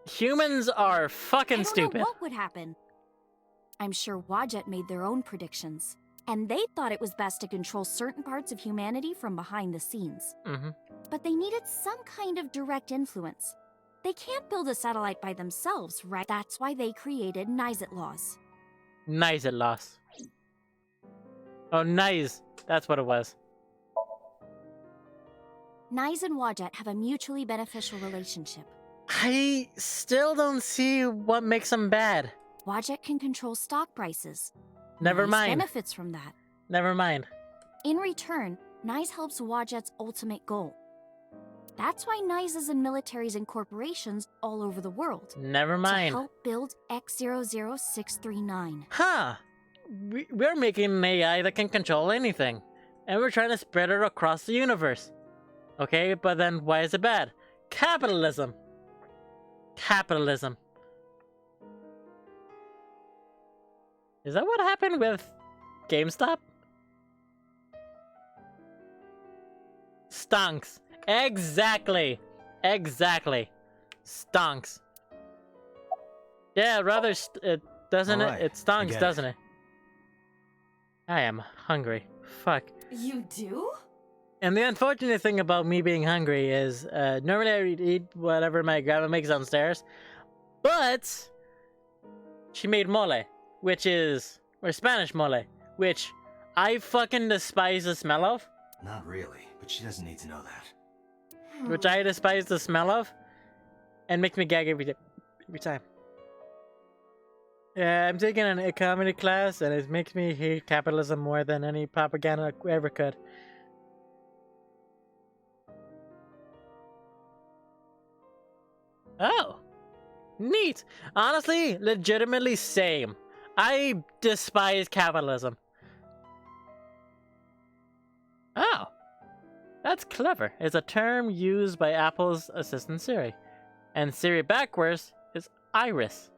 Humans are fucking I don't stupid. know what would happen. I'm sure Wadjet made their own predictions. And they thought it was best to control certain parts of humanity from behind the scenes. Mm-hmm. But they needed some kind of direct influence. They can't build a satellite by themselves, right? That's why they created Nizet laws. Nice at loss. Oh, nice. That's what it was. Nize and Wadjet have a mutually beneficial relationship. I still don't see what makes them bad. Wadjet can control stock prices. Never Nize mind. benefits from that. Never mind. In return, Nize helps Wadjet's ultimate goal. That's why Nize is in militaries and corporations all over the world. Never To mind. help build X00639. Huh. We're making an AI that can control anything. And we're trying to spread it across the universe. Okay, but then why is it bad? Capitalism. Capitalism. Is that what happened with GameStop? Stonks. Exactly. Exactly. Stonks. Yeah, rather, doesn't Alright, it? It I stonks, get it. doesn't it? I am hungry. Fuck. You do? And the unfortunate thing about me being hungry is, normally I would eat whatever my grandma makes downstairs, but she made mole, which is, or Spanish mole, which I fucking despise the smell of, Not really, but she doesn't need to know that. which I despise the smell of, and makes me gag every time. Yeah, I'm taking a comedy class, and it makes me hate capitalism more than any propaganda ever could. Oh, neat. Honestly, legitimately same. I despise capitalism. Oh, that's clever. It's a term used by Apple's assistant Siri. And Siri backwards is Iris.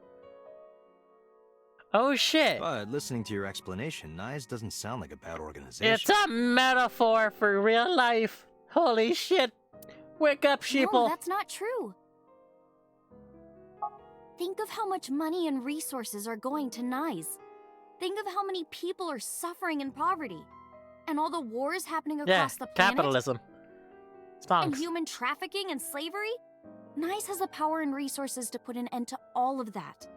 Oh shit. But listening to your explanation, Nice doesn't sound like a bad organization. It's a metaphor for real life. Holy shit. Wake up, No, sheeple! that's not true. Think of how much money and resources are going to Nyes. Think of how many people are suffering in poverty. And all the wars happening across the planet. Capitalism. And Stonks. human trafficking and slavery? Nyes has the power and resources to put an end to all of that.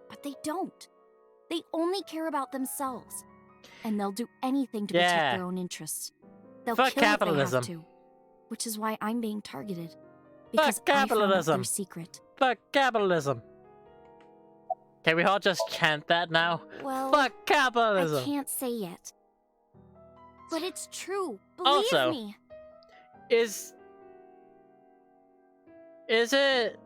But they don't. They only care about themselves. And they'll do anything to protect their own interests. They'll Fuck kill capitalism. if they have to. Which is why I'm being targeted. Because Fuck capitalism. I found out their secret. Fuck capitalism. Can we all just chant that now? Well, Fuck capitalism. I can't say yet. But it's true. Believe Also, me. Is it...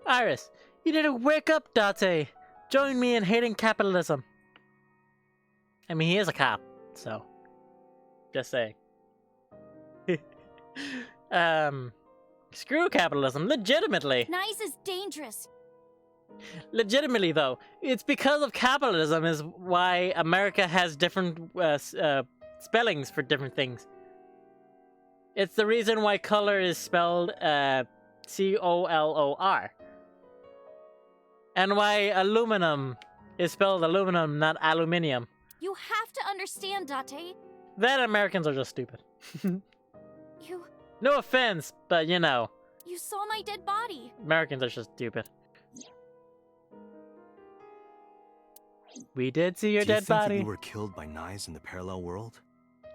Iris, you need to wake up, Date. Join me in hating capitalism. I mean, he is a cop, so... Just saying. Screw capitalism, legitimately. Nyes is dangerous. Legitimately, though, it's because of capitalism is why America has different spellings for different things. It's the reason why color is spelled C-O-L-O-R. And why aluminum is spelled aluminum, not aluminium. You have to understand, Date. Then Americans are just stupid. You No offense, but you know, saw my dead body. Americans are just stupid. We did see your Do you dead think body. that you were killed by Nyes in the parallel world?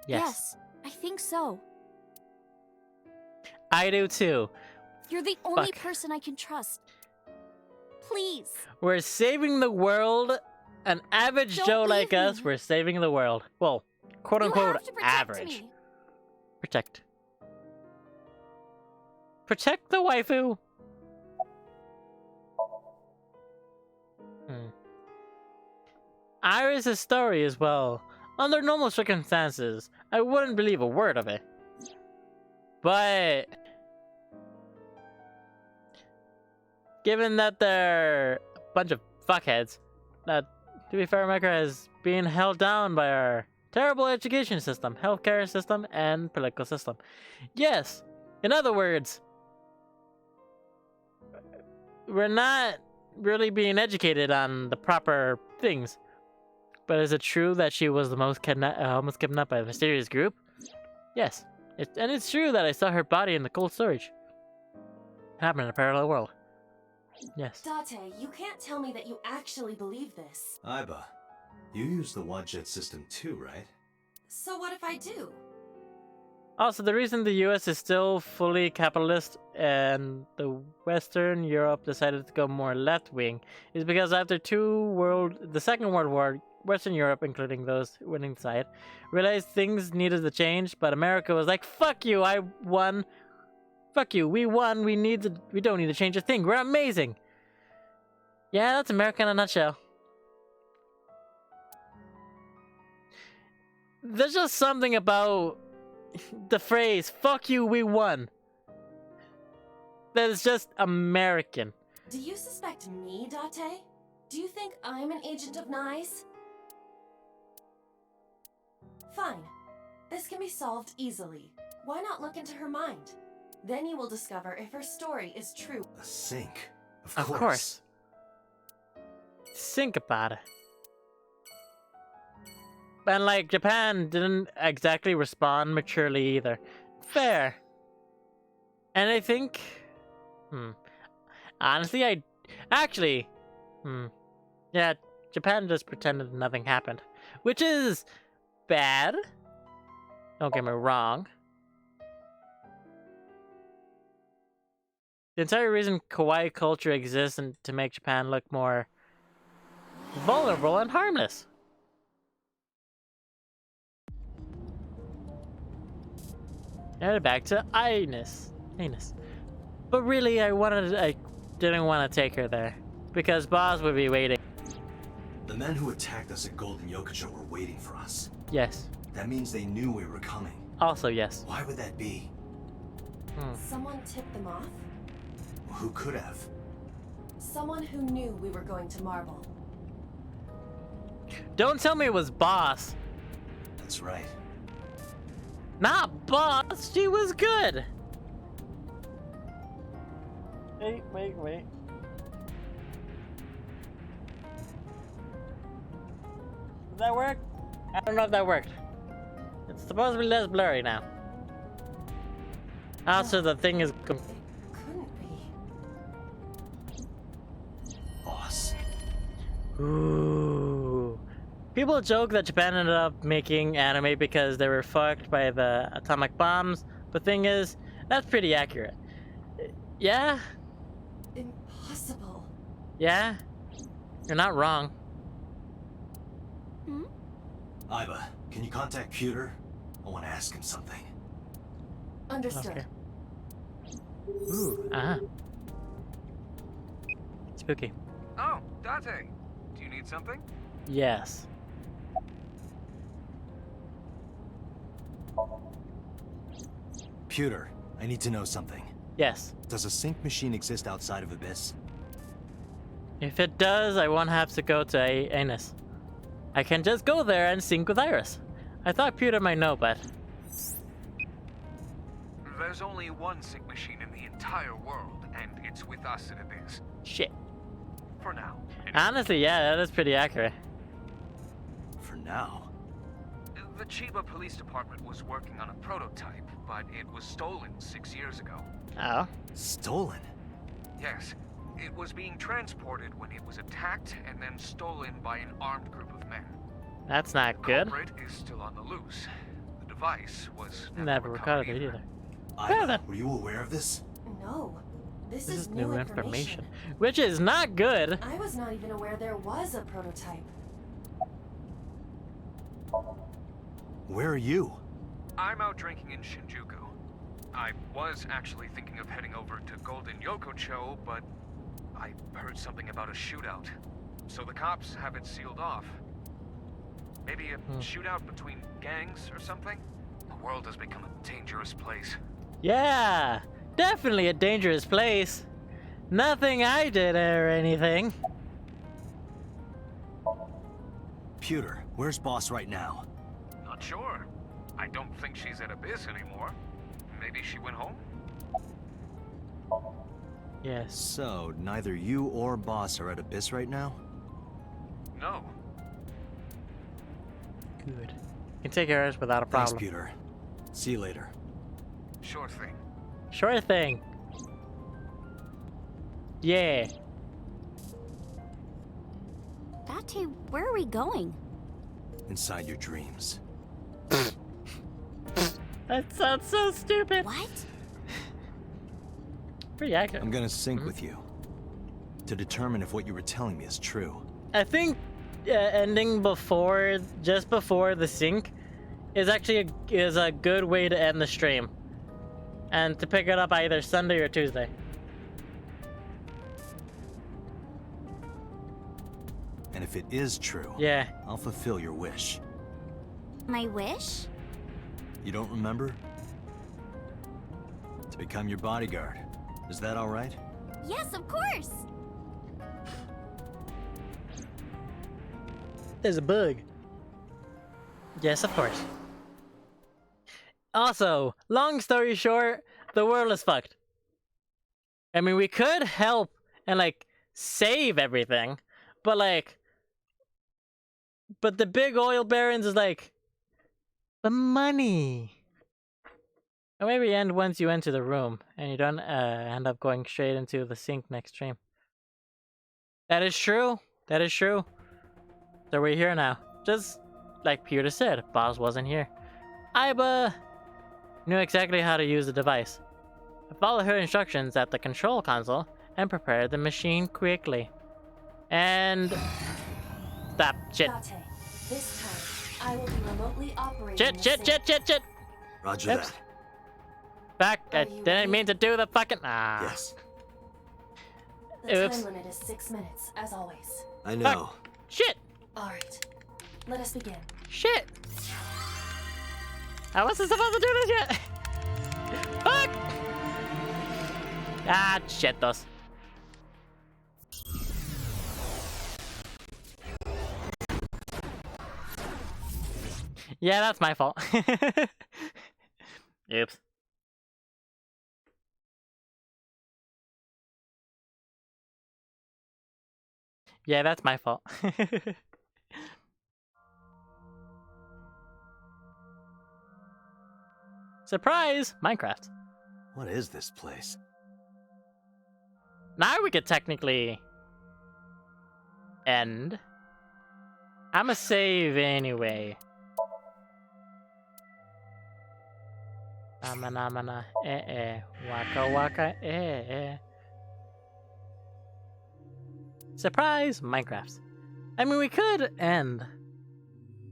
Yes. I think so. I do too. You're the only Fuck. person I can trust. Please. We're saving the world. An average Don't Joe leave like us, me. we're saving the world. Well, quote You unquote have to protect average. me. Protect. Protect the waifu. Iris' story as well. Under normal circumstances, I wouldn't believe a word of it. But given that they're a bunch of fuckheads, that, to be fair, America is being held down by our terrible education system, healthcare system, and political system. Yes, in other words, we're not really being educated on the proper things. But is it true that she was the most almost kidnapped by a mysterious group? Yes. And it's true that I saw her body in the cold storage. It happened in a parallel world. Yes. Date, you can't tell me that you actually believe this. Aiba, you use the Wadjet system too, right? So what if I do? Also, the reason the US is still fully capitalist and the Western Europe decided to go more left-wing is because after the Second World War, Western Europe, including those winning side, realized things needed to change, but America was like, fuck you, I won. Fuck you, we won, we don't need to change a thing, we're amazing. Yeah, that's America in a nutshell. There's just something about the phrase, fuck you, we won, that is just American. Do you suspect me, Date? Do you think I'm an agent of Nyes? Fine. This can be solved easily. Why not look into her mind? Then you will discover if her story is true. A sync. Of course. Think about it. And like, Japan didn't exactly respond maturely either. Fair. And I think... Honestly, yeah, Japan just pretended nothing happened. Which is... bad. Don't get me wrong. The entire reason kawaii culture exists is to make Japan look more vulnerable and harmless. Headed back to Ines. But really, I didn't want to take her there because Boz would be waiting. The men who attacked us at Golden Yokocho were waiting for us. Yes. That means they knew we were coming. Also, yes. Why would that be? Someone tipped them off? Who could have? Someone who knew we were going to Marble. Don't tell me it was Boss. That's right. Not boss, she was good. Wait. Did that work? I don't know if that worked. It's supposed to be less blurry now. Also, the thing is... Couldn't be. Boss. Ooh. People joke that Japan ended up making anime because they were fucked by the atomic bombs. But thing is, that's pretty accurate. Yeah? Impossible. Yeah? You're not wrong. Hmm? Iba, can you contact Pewter? I want to ask him something. Understood. Okay. Ooh, uh-huh. Spooky. Oh, Date. Do you need something? Yes. Pewter, I need to know something. Yes. Does a sync machine exist outside of Abyss? If it does, I won't have to go to Anus. I can just go there and sync with Iris. I thought Pewter might know, but... There's only one sync machine in the entire world, and it's with us at Abyss. Shit. For now. Honestly, yeah, that is pretty accurate. For now. The Chiba Police Department was working on a prototype, but it was stolen 6 years ago. Oh? Stolen? Yes. It was being transported when it was attacked and then stolen by an armed group of men. That's not good. The culprit is still on the loose. The device was Never recovered it either. Iba, were you aware of this? No. This This is new information. Which is not good. I was not even aware there was a prototype. Where are you? I'm out drinking in Shinjuku. I was actually thinking of heading over to Golden Yokocho, but I heard something about a shootout. So the cops have it sealed off. Maybe a shootout between gangs or something? The world has become a dangerous place. Yeah, definitely a dangerous place. Nothing I did or anything. Pewter, where's Boss right now? Not sure. I don't think she's at Abyss anymore. Maybe she went home? Yes. So, neither you or Boss are at Abyss right now? No. Good. You can take care of us without a Thanks, problem. Pewter. See you later. Sure thing. Sure thing. Yeah. Date, where are we going? Inside your dreams. That sounds so stupid. What? Pretty accurate. I'm gonna sync with you. To determine if what you were telling me is true. I think ending just before the sync is actually a good way to end the stream. And to pick it up either Sunday or Tuesday. And if it is true, Yeah. I'll fulfill your wish. My wish? You don't remember? To become your bodyguard. Is that all right? Yes, of course! There's a bug. Yes, of course. Also, long story short, the world is fucked. I mean, we could help and, like, save everything, but, like... But the big oil barons is, like... The money! Or maybe end once you enter the room, and you don't end up going straight into the sink next stream. That is true. That is true. So we're here now. Just like Pewter said, Boss wasn't here. Iba knew exactly how to use the device. I followed her instructions at the control console and prepared the machine quickly. And... Stop. Shit. Date, this time, I will be remotely operating Shit. Roger Oops. that. Back. I Are you didn't ready? mean to do the fucking... Ah. Yes. The Oops. time limit is 6 minutes, as always. I know. Shit. Alright, let us begin. Shit. I wasn't supposed to do this yet. Fuck. Ah, chetos. Yeah, that's my fault. Oops. Yeah, that's my fault. Surprise! Minecraft. What is this place? Now we could technically end. I'ma save anyway. Namana, waka waka, Surprise! Minecraft. I mean, we could end.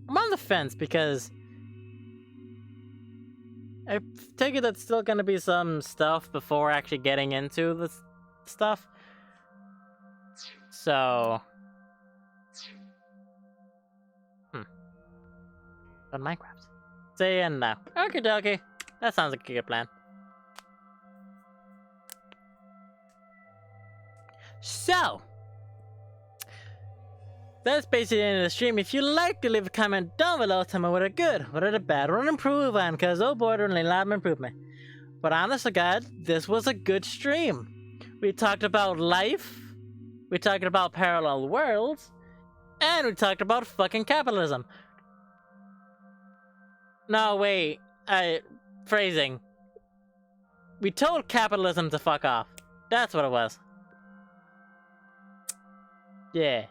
I'm on the fence because I take it that's still gonna be some stuff before actually getting into the stuff. So, on Minecraft. Say end now. Okie dokie. That sounds like a good plan. So, that's basically the end of the stream. If you like to leave a comment down below, tell me what are good, what are the bad, what improve on, because oh boy, there's a lot of improvement. But honest to God, this was a good stream. We talked about life, we talked about parallel worlds, and we talked about fucking capitalism. No, wait, phrasing. We told capitalism to fuck off. That's what it was. Yeah.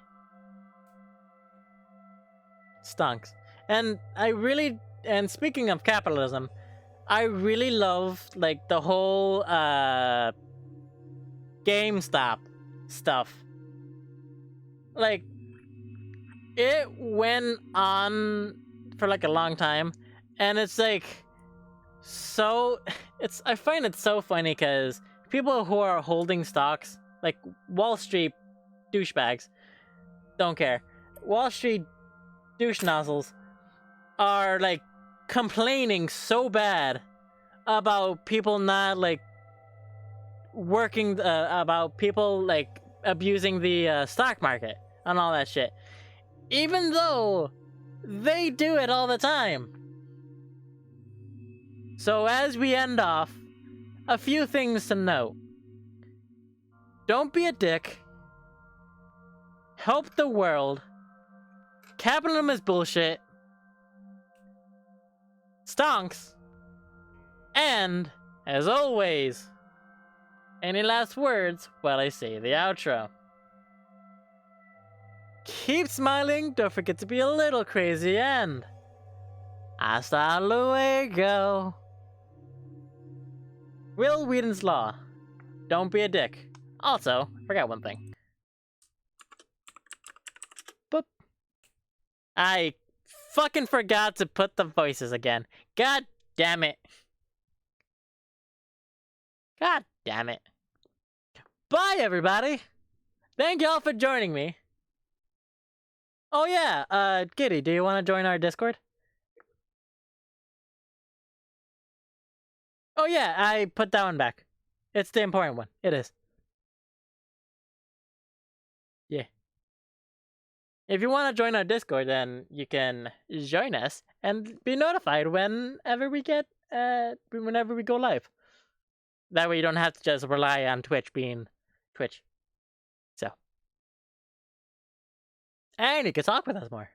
Stunks. And speaking of capitalism, I really love like the whole GameStop stuff. Like, it went on for like a long time, and it's like I find it so funny because people who are holding stocks, like Wall Street douchebags, don't care. Wall Street douche nozzles are like complaining so bad about people not like working, about people like abusing the stock market and all that shit, even though they do it all the time. So as we end off, a few things to note. Don't be a dick. Help the world. Capitalism is bullshit. Stonks. And, as always, any last words while I say the outro? Keep smiling, don't forget to be a little crazy, and hasta luego. Will Whedon's Law. Don't be a dick. Also, forgot one thing. Boop. I fucking forgot to put the voices again. God damn it. God damn it. Bye, everybody. Thank y'all for joining me. Oh yeah, Giddy, do you want to join our Discord? Oh yeah, I put that one back. It's the important one. It is. Yeah. If you want to join our Discord, then you can join us and be notified whenever we get, whenever we go live. That way you don't have to just rely on Twitch being Twitch. So. And you can talk with us more.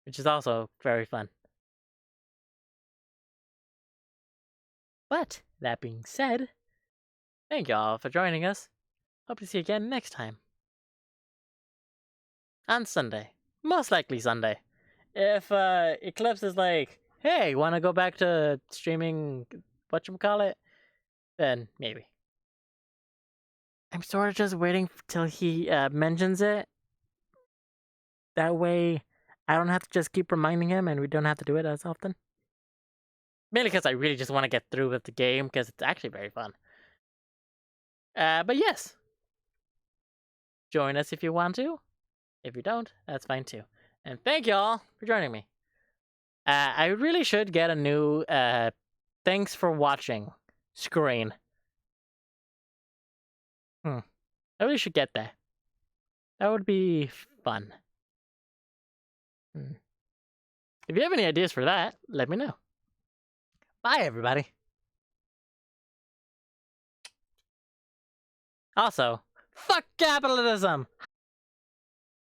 Which is also very fun. But, that being said, thank y'all for joining us. Hope to see you again next time. On Sunday. Most likely Sunday. If Eclipse is like, hey, wanna go back to streaming whatchamacallit? Then maybe. I'm sort of just waiting till he mentions it. That way I don't have to just keep reminding him and we don't have to do it as often. Mainly because I really just want to get through with the game because it's actually very fun. But yes. Join us if you want to. If you don't, that's fine too. And thank y'all for joining me. I really should get a new thanks for watching screen. I really should get that. That would be fun. If you have any ideas for that, let me know. Bye, everybody. Also, fuck capitalism!